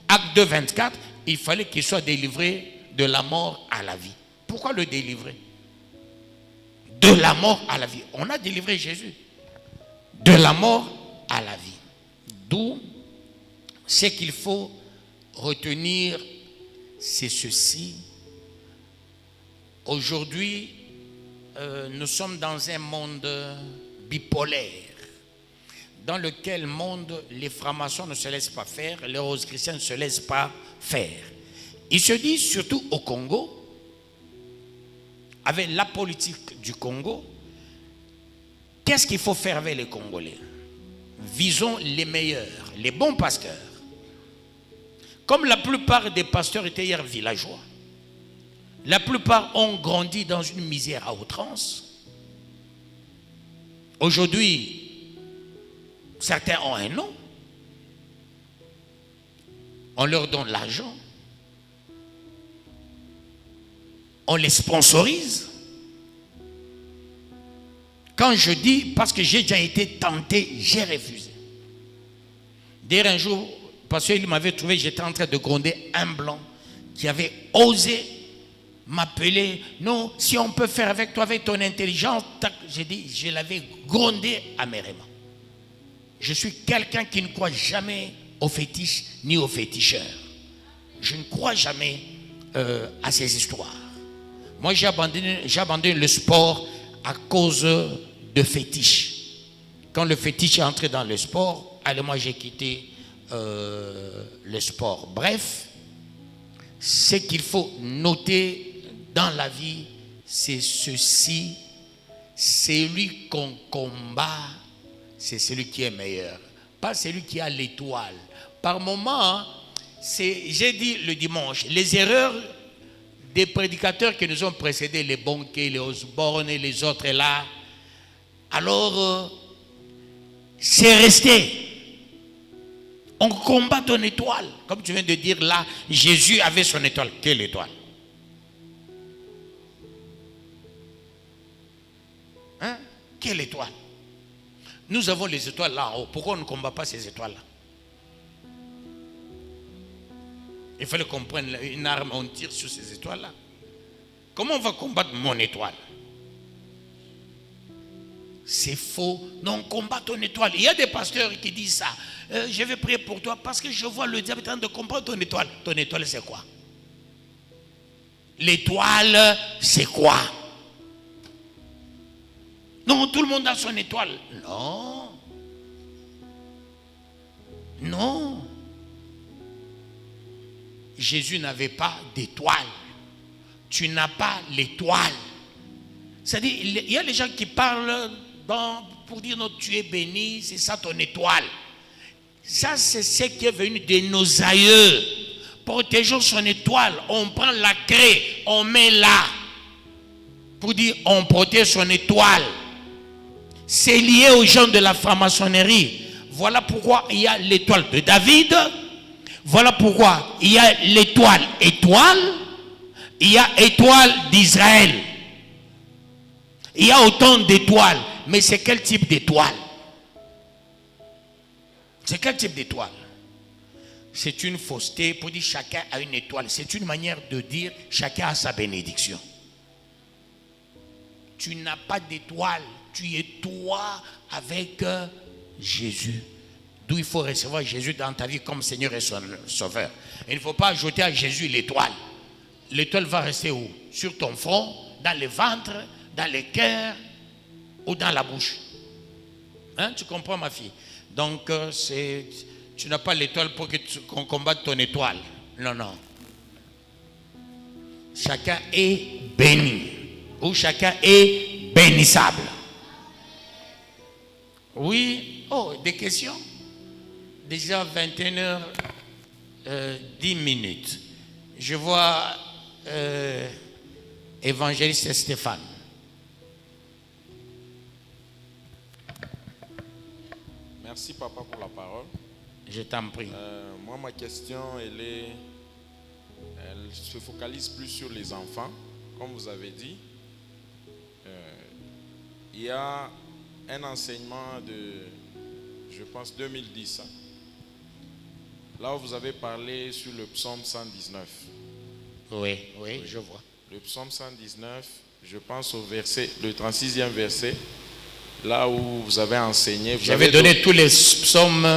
Acte 2, 24, il fallait qu'il soit délivré de la mort à la vie. Pourquoi le délivrer? De la mort à la vie. On a délivré Jésus. De la mort à la vie. D'où ce qu'il faut retenir, c'est ceci. Aujourd'hui, nous sommes dans un monde bipolaire, dans lequel monde les francs-maçons ne se laissent pas faire, les roses chrétiens ne se laissent pas faire. Ils se disent, surtout au Congo, avec la politique du Congo, qu'est-ce qu'il faut faire avec les Congolais? Visons les meilleurs, les bons pasteurs. Comme la plupart des pasteurs étaient hier villageois, la plupart ont grandi dans une misère à outrance. Aujourd'hui, certains ont un nom. On leur donne l'argent. On les sponsorise. Quand je dis, parce que j'ai déjà été tenté, j'ai refusé. D'ailleurs, un jour, parce qu'il m'avait trouvé, j'étais en train de gronder un blanc qui avait osé m'appeler. Non, si on peut faire avec toi, avec ton intelligence. J'ai dit, je l'avais grondé amèrement. Je suis quelqu'un qui ne croit jamais aux fétiches ni aux féticheurs. Je ne crois jamais à ces histoires. Moi, j'ai abandonné le sport à cause de fétiches. Quand le fétiche est entré dans le sport, allez, moi j'ai quitté le sport. Bref, ce qu'il faut noter dans la vie, c'est ceci. Celui qu'on combat, c'est celui qui est meilleur. Pas celui qui a l'étoile. Par moment, j'ai dit le dimanche, les erreurs des prédicateurs qui nous ont précédés, les Bonquet, les Osborne et les autres là, alors c'est resté. On combat ton étoile. Comme tu viens de dire là, Jésus avait son étoile. Quelle étoile? Hein? Quelle étoile? Nous avons les étoiles là en haut. Pourquoi on ne combat pas ces étoiles là? Il fallait qu'on prenne une arme, on tire sur ces étoiles là. Comment on va combattre mon étoile? C'est faux. Non, on combat ton étoile. Il y a des pasteurs qui disent ça. Je vais prier pour toi parce que je vois le diable en train de combattre ton étoile. Ton étoile, c'est quoi? L'étoile, c'est quoi? Non, tout le monde a son étoile. Non. Non. Jésus n'avait pas d'étoile. Tu n'as pas l'étoile. C'est-à-dire, il y a les gens qui parlent pour dire non, tu es béni, c'est ça ton étoile. Ça, c'est ce qui est venu de nos aïeux. Protégeons son étoile. On prend la craie, on met là. Pour dire, on protège son étoile. C'est lié aux gens de la franc-maçonnerie. Voilà pourquoi il y a l'étoile de David. Voilà pourquoi il y a l'étoile étoile. Il y a étoile d'Israël. Il y a autant d'étoiles. Mais c'est quel type d'étoile? C'est quel type d'étoile? C'est une fausseté pour dire chacun a une étoile. C'est une manière de dire chacun a sa bénédiction. Tu n'as pas d'étoile. Tu es toi avec Jésus. D'où il faut recevoir Jésus dans ta vie comme Seigneur et Sauveur. Il ne faut pas ajouter à Jésus l'étoile. L'étoile va rester où? Sur ton front, dans le ventre, dans le cœur ou dans la bouche. Hein? Tu comprends, ma fille? Donc, tu n'as pas l'étoile pour qu'on combatte ton étoile. Non, non. Chacun est béni. Ou chacun est bénissable. Oui. Oh, des questions? Déjà 21h10. Je vois évangéliste Stéphane. Merci papa pour la parole. Je t'en prie. Moi ma question elle se focalise plus sur les enfants. Comme vous avez dit, il y a un enseignement de, je pense 2010. Là où vous avez parlé sur le psaume 119. Oui, je vois. Le psaume 119, je pense au verset, le 36e verset, là où vous avez enseigné. J'avais donné tous les psaumes.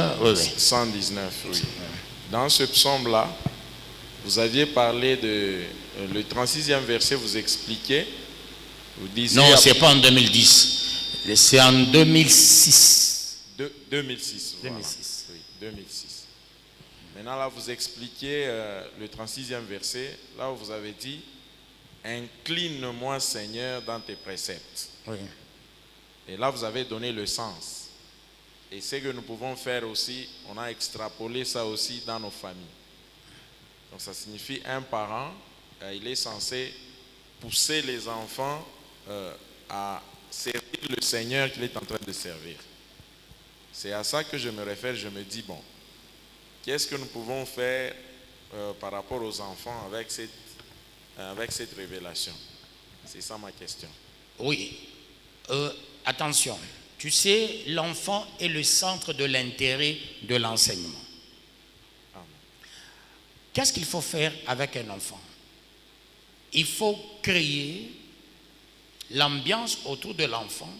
119, oui. Dans ce psaume-là, vous aviez parlé de le 36e verset, vous expliquez. Vous disiez. Non, ce n'est pas en 2010. C'est en 2006. 2006. Voilà. 2006. Oui, 2006. Maintenant, là, vous expliquez le 36e verset, là où vous avez dit « Incline-moi, Seigneur, dans tes préceptes. » Oui. Et là, vous avez donné le sens. Et ce que nous pouvons faire aussi, on a extrapolé ça aussi dans nos familles. Donc, ça signifie un parent, il est censé pousser les enfants à servir le Seigneur qu'il est en train de servir. C'est à ça que je me réfère, je me dis, bon, qu'est-ce que nous pouvons faire par rapport aux enfants avec cette révélation? C'est ça ma question. Oui. Attention. Tu sais, l'enfant est le centre de l'intérêt de l'enseignement. Qu'est-ce qu'il faut faire avec un enfant? Il faut créer l'ambiance autour de l'enfant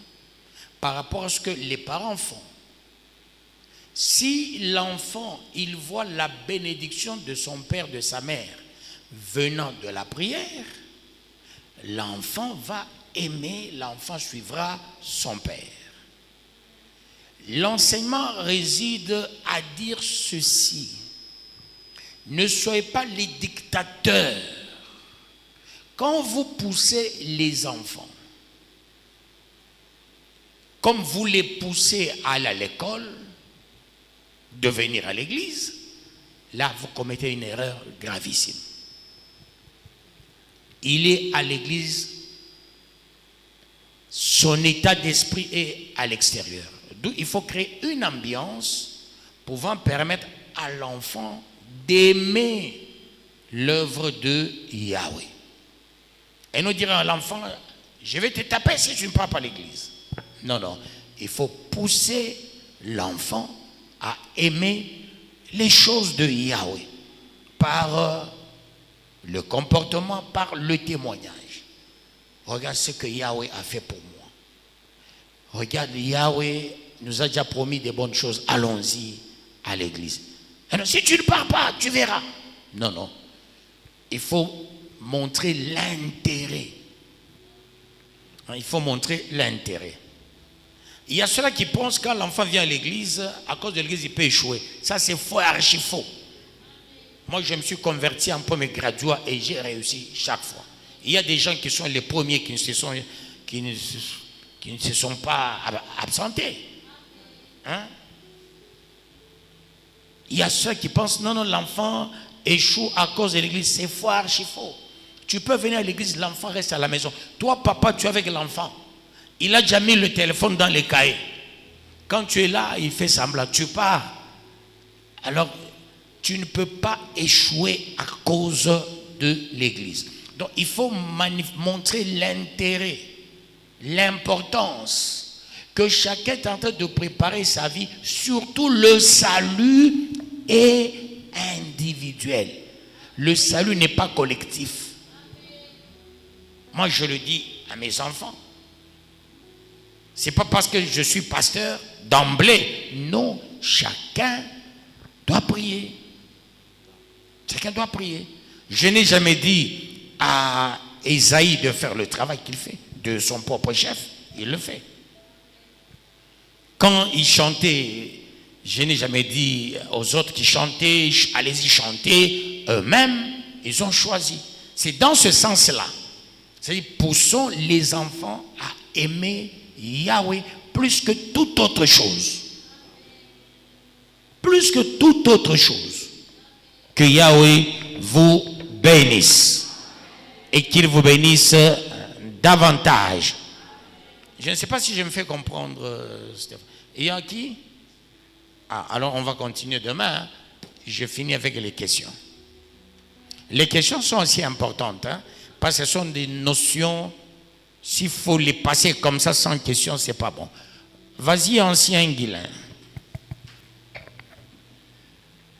par rapport à ce que les parents font. Si l'enfant, il voit la bénédiction de son père, de sa mère, venant de la prière, l'enfant va aimer, l'enfant suivra son père. L'enseignement réside à dire ceci. Ne soyez pas les dictateurs. Quand vous poussez les enfants, comme vous les poussez à aller à l'école, de venir à l'église, là vous commettez une erreur gravissime. Il est à l'église, son état d'esprit est à l'extérieur. D'où il faut créer une ambiance pouvant permettre à l'enfant d'aimer l'œuvre de Yahweh. Et nous dirons à l'enfant, je vais te taper si tu ne pars pas à l'église. Non, non, il faut pousser l'enfant à aimer les choses de Yahweh par le comportement, par le témoignage. Regarde ce que Yahweh a fait pour moi. Regarde, Yahweh nous a déjà promis des bonnes choses. Allons-y à l'église. Alors, si tu ne pars pas, tu verras. Non, non. Il faut montrer l'intérêt. Il faut montrer l'intérêt. Il y a ceux-là qui pensent que quand l'enfant vient à l'église, à cause de l'église, il peut échouer. Ça, c'est faux et archi faux. Moi, je me suis converti en premier graduat et j'ai réussi chaque fois. Il y a des gens qui sont les premiers qui ne se sont pas absentés. Hein? Il y a ceux qui pensent, non, non, l'enfant échoue à cause de l'église. C'est faux, archi faux. Tu peux venir à l'église, l'enfant reste à la maison. Toi, papa, tu es avec l'enfant. Il a déjà mis le téléphone dans les cahiers. Quand tu es là, il fait semblant, tu pars. Alors, tu ne peux pas échouer à cause de l'église. Donc, il faut montrer l'intérêt, l'importance que chacun est en train de préparer sa vie, surtout le salut est individuel. Le salut n'est pas collectif. Moi, je le dis à mes enfants. C'est pas parce que je suis pasteur d'emblée. Non, chacun doit prier. Chacun doit prier. Je n'ai jamais dit à Esaïe de faire le travail qu'il fait, de son propre chef. Il le fait. Quand il chantait, je n'ai jamais dit aux autres qui chantaient, allez-y chanter. Eux-mêmes, ils ont choisi. C'est dans ce sens-là. C'est-à-dire, poussons les enfants à aimer Yahweh plus que toute autre chose. Plus que toute autre chose. Que Yahweh vous bénisse. Et qu'il vous bénisse davantage. Je ne sais pas si je me fais comprendre, Stéphane. Il y a qui? Alors on va continuer demain. Hein. Je finis avec les questions. Les questions sont aussi importantes. Hein, parce que ce sont des notions. S'il faut les passer comme ça sans question, c'est pas bon. Vas-y, ancien Guilain.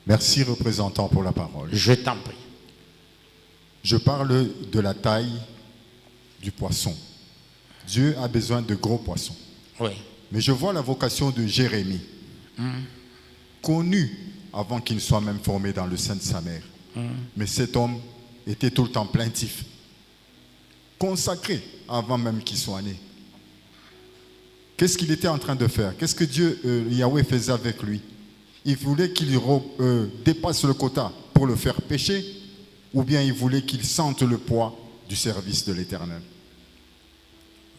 Merci, représentant, pour la parole. Je t'en prie. Je parle de la taille du poisson. Dieu a besoin de gros poissons. Oui. Mais je vois la vocation de Jérémie, connu avant qu'il ne soit même formé dans le sein de sa mère. Mais cet homme était tout le temps plaintif, consacré avant même qu'il soit né. Qu'est-ce qu'il était en train de faire? Qu'est-ce que Dieu, Yahweh, faisait avec lui? Il voulait qu'il dépasse le quota pour le faire pécher, ou bien il voulait qu'il sente le poids du service de l'Éternel.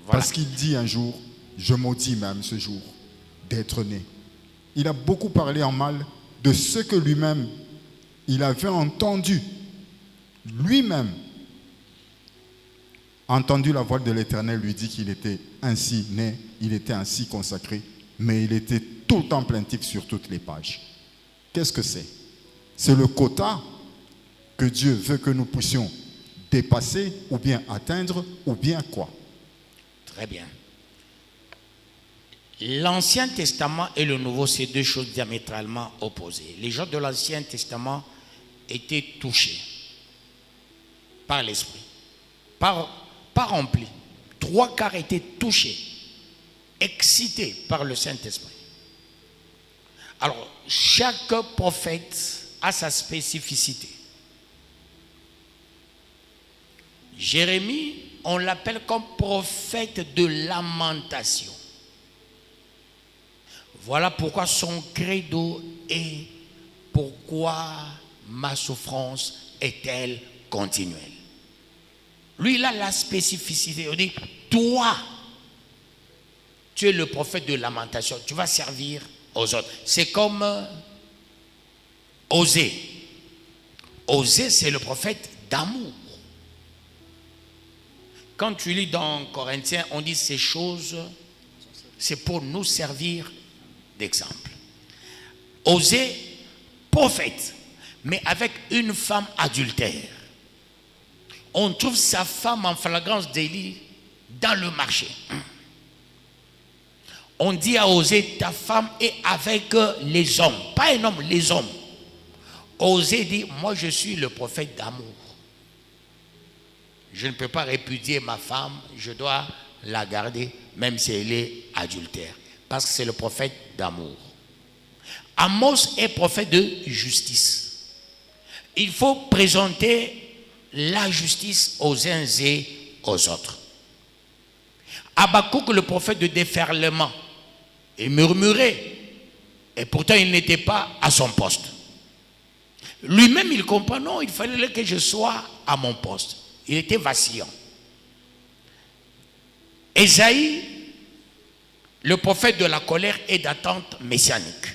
Voilà. Parce qu'il dit un jour, je maudis même ce jour d'être né. Il a beaucoup parlé en mal de ce que lui-même, il avait entendu. Lui-même, entendu la voix de l'Éternel lui dit qu'il était ainsi né, il était ainsi consacré, mais il était tout le temps plaintif sur toutes les pages. Qu'est-ce que c'est? C'est le quota que Dieu veut que nous puissions dépasser ou bien atteindre ou bien quoi? Très bien. L'Ancien Testament et le Nouveau, c'est deux choses diamétralement opposées. Les gens de l'Ancien Testament étaient touchés par l'Esprit, pas remplis. 3/4 étaient touchés, excités par le Saint-Esprit. Alors, chaque prophète a sa spécificité. Jérémie, on l'appelle comme prophète de lamentation. Voilà pourquoi son credo est « Pourquoi ma souffrance est-elle continuelle ?» Lui, il a la spécificité. On dit « Toi, tu es le prophète de lamentation. Tu vas servir aux autres. » C'est comme Osée. Osée, c'est le prophète d'amour. Quand tu lis dans Corinthiens, on dit ces choses, c'est pour nous servir d'exemple. Osée, prophète, mais avec une femme adultère. On trouve sa femme en flagrance délit dans le marché. On dit à Osée, ta femme est avec les hommes, pas un homme, les hommes. Osée dit, moi je suis le prophète d'amour. Je ne peux pas répudier ma femme, je dois la garder, même si elle est adultère. Parce que c'est le prophète d'amour. Amos est prophète de justice. Il faut présenter la justice aux uns et aux autres. Habakkuk, le prophète de déferlement, il murmurait. Et pourtant, il n'était pas à son poste. Lui-même, il comprend, non, il fallait que je sois à mon poste. Il était vacillant. Ésaïe, le prophète de la colère et d'attente messianique.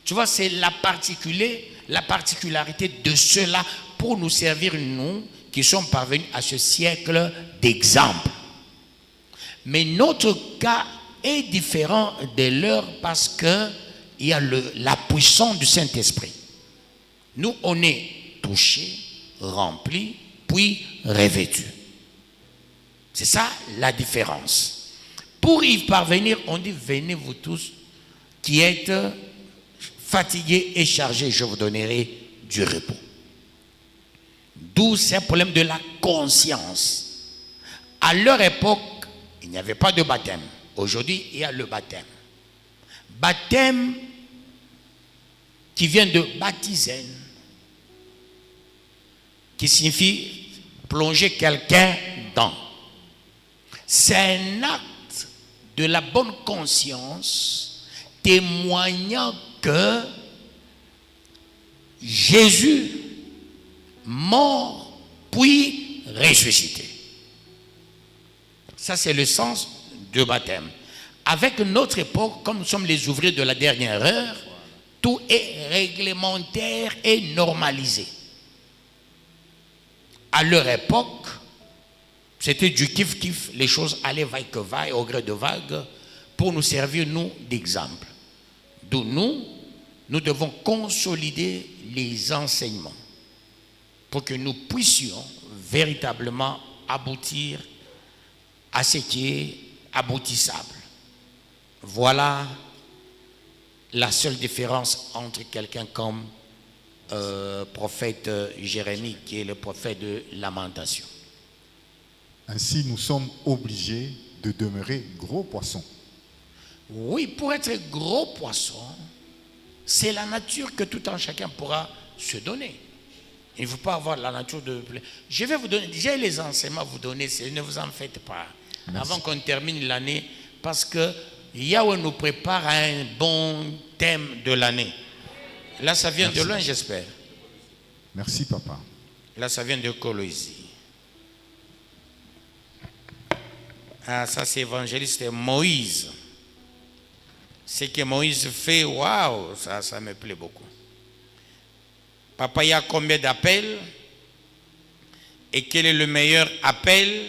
Tu vois, c'est la particularité de ceux-là pour nous servir, nous, qui sommes parvenus à ce siècle d'exemple. Mais notre cas est différent de leur parce qu'il y a la puissance du Saint-Esprit. Nous, on est touchés, remplis, puis revêtus. C'est ça la différence. Pour y parvenir, on dit, venez vous tous qui êtes fatigués et chargés, je vous donnerai du repos. D'où c'est un problème de la conscience. À leur époque, il n'y avait pas de baptême. Aujourd'hui, il y a le baptême. Baptême qui vient de baptiser, qui signifie plonger quelqu'un dans. C'est un acte de la bonne conscience témoignant que Jésus mort puis ressuscité. Ça, c'est le sens du baptême. Avec notre époque, comme nous sommes les ouvriers de la dernière heure, tout est réglementaire et normalisé. À leur époque, c'était du kiff-kiff, les choses allaient vaille que vaille, au gré de vague, pour nous servir, nous, d'exemple. D'où nous devons consolider les enseignements pour que nous puissions véritablement aboutir à ce qui est aboutissable. Voilà la seule différence entre quelqu'un comme prophète Jérémie, qui est le prophète de lamentation. Ainsi, nous sommes obligés de demeurer gros poissons. Oui, pour être gros poisson, c'est la nature que tout un chacun pourra se donner. Il ne faut pas avoir la nature de... Je vais vous donner, j'ai les enseignements à vous donner, ne vous en faites pas. Merci. Avant qu'on termine l'année, parce que Yahweh nous prépare à un bon thème de l'année. Là, ça vient de loin, j'espère. Merci, papa. Là, ça vient de Colosie. Ah, ça, c'est évangéliste Moïse. Ce que Moïse fait, waouh, ça me plaît beaucoup. Papa, il y a combien d'appels? Et quel est le meilleur appel?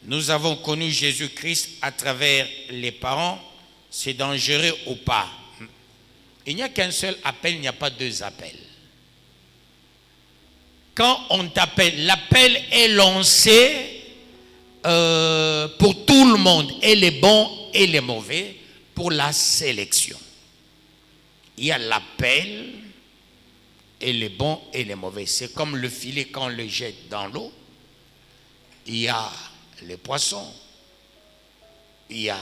Nous avons connu Jésus-Christ à travers les parents. C'est dangereux ou pas? Il n'y a qu'un seul appel, il n'y a pas deux appels. Quand on t'appelle, l'appel est lancé pour tout le monde, et les bons et les mauvais, pour la sélection. Il y a l'appel et les bons et les mauvais. C'est comme le filet quand on le jette dans l'eau. Il y a les poissons, il y a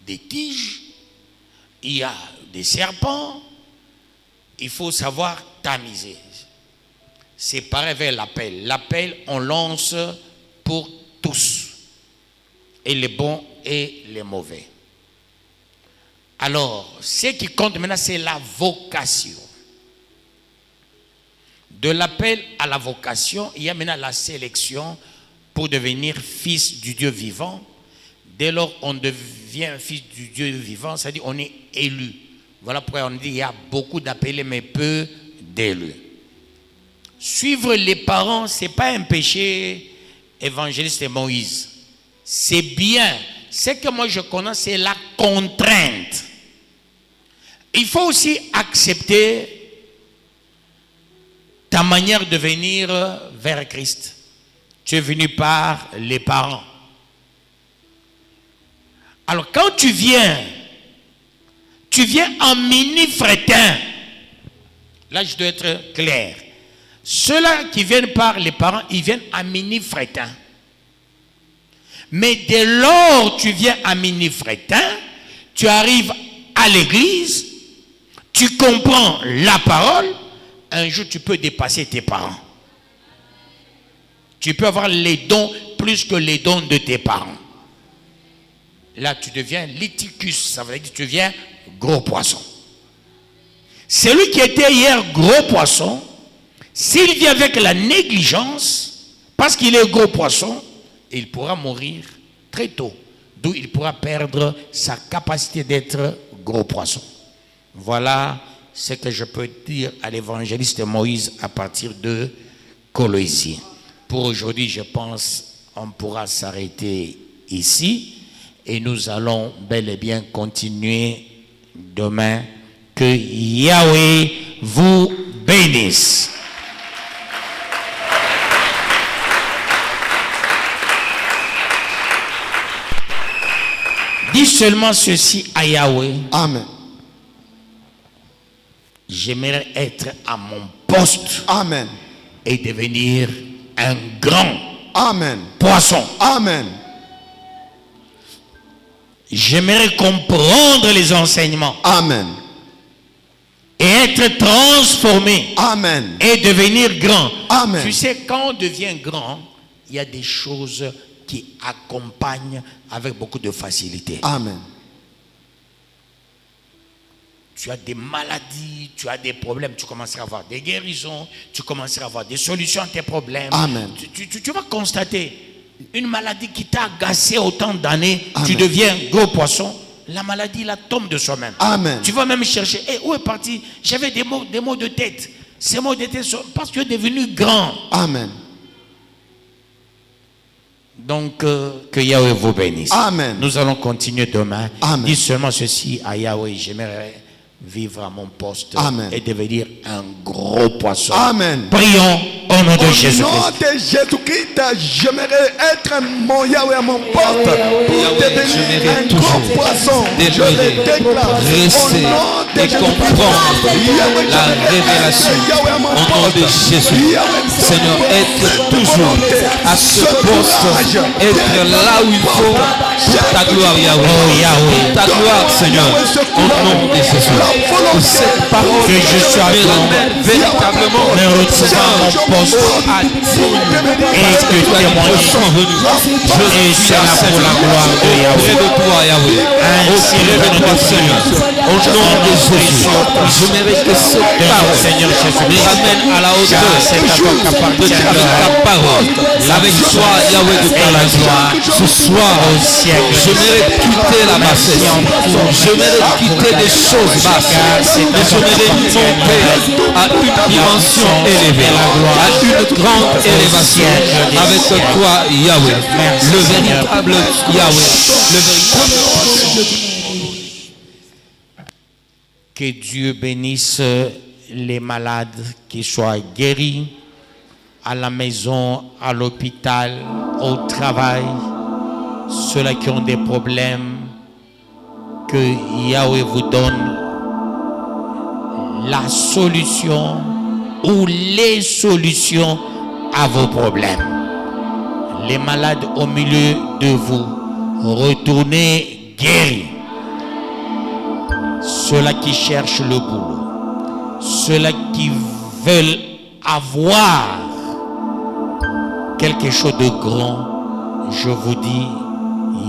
des tiges, il y a des serpents. Il faut savoir tamiser. C'est pareil avec l'appel. L'appel, on lance pour tous, et les bons et les mauvais. Alors, ce qui compte maintenant, c'est la vocation. De l'appel à la vocation, il y a maintenant la sélection pour devenir fils du Dieu vivant. Dès lors on devient fils du Dieu vivant, c'est-à-dire on est élu. Voilà pourquoi on dit qu'il y a beaucoup d'appelés mais peu d'élus. Suivre les parents, ce n'est pas un péché, évangéliste Moïse. C'est bien. Ce que moi je connais, c'est la contrainte. Il faut aussi accepter ta manière de venir vers Christ. Tu es venu par les parents. Alors quand tu viens en mini-fretin. Là, je dois être clair. Ceux-là qui viennent par les parents, ils viennent en mini-fretin. Mais dès lors que tu viens en mini-fretin, tu arrives à l'église, tu comprends la parole, un jour tu peux dépasser tes parents. Tu peux avoir les dons plus que les dons de tes parents. Là, tu deviens liticus, ça veut dire que tu deviens gros poisson. Celui qui était hier gros poisson, s'il vit avec la négligence, parce qu'il est gros poisson, il pourra mourir très tôt. D'où il pourra perdre sa capacité d'être gros poisson. Voilà ce que je peux dire à l'évangéliste Moïse à partir de Colosie. Pour aujourd'hui, je pense on pourra s'arrêter ici et nous allons bel et bien continuer demain. Que Yahweh vous bénisse. Dis seulement ceci à Yahweh. Amen. J'aimerais être à mon poste. Amen. Et devenir un grand Amen. poisson. Amen. J'aimerais comprendre les enseignements. Amen. Et être transformé. Amen. Et devenir grand. Amen. Tu sais, quand on devient grand, il y a des choses qui accompagnent avec beaucoup de facilité. Amen. Tu as des maladies, tu as des problèmes, tu commenceras à avoir des guérisons, tu commenceras à avoir des solutions à tes problèmes. Amen. Tu vas constater une maladie qui t'a agacé autant d'années, Amen. tu deviens gros poisson, la maladie la tombe de soi-même. Amen. Tu vas même chercher, où est parti? J'avais des maux de tête. Ces maux de tête sont parce que tu es devenu grand. Amen. Donc, que Yahweh vous bénisse. Amen. Nous allons continuer demain. Amen. Dis seulement ceci à Yahweh, j'aimerais vivre à mon poste. Amen. Et devenir un gros poisson. Amen. Prions au nom de Au nom Jésus-Christ. de Jésus-Christ, j'aimerais être mon Yahweh à mon poste pour devenir un grand poisson. Je le déclare. Rester et comprendre la révélation au nom de Jésus. Seigneur, être toujours à ce poste, être là où il faut pour ta gloire, Yahweh. Oh Yahweh. Ta gloire, Seigneur, au nom de Jésus. Que cette parole Que je sois me ramène véritablement me retrouve à mon poste à digne et que témoigner. Et c'est là pour la gloire de Auprès Yahweh. de toi, Yahweh. Ainsi Auprès de toi, Seigneur. Au nom de Jésus. Je mérite que cette parole Seigneur Jésus me ramène à la hauteur c'est à toi qu'appartient avec ta parole. Avec toi, Yahweh, de ta la gloire. Ce soir, au siècle. je mérite quitter la bassesse. Je mérite quitter des choses basses. Et je mérite monter à une dimension élevée. À une grande élévation avec toi, Yahweh. Le véritable Yahweh. Le véritable. Que Dieu bénisse les malades qui soient guéris à la maison, à l'hôpital, au travail, ceux-là qui ont des problèmes, que Yahweh vous donne la solution ou les solutions à vos problèmes. Les malades au milieu de vous, retournez guéris. Ceux-là qui cherchent le boulot, ceux-là qui veulent avoir quelque chose de grand, je vous dis,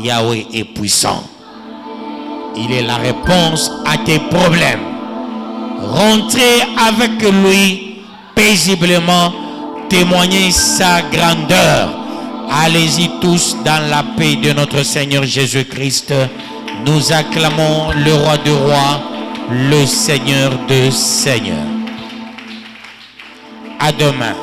Yahweh est puissant. Il est la réponse à tes problèmes. Rentrez avec lui paisiblement, témoignez sa grandeur. Allez-y tous dans la paix de notre Seigneur Jésus-Christ. Nous acclamons le roi de rois, le Seigneur de seigneurs. À demain.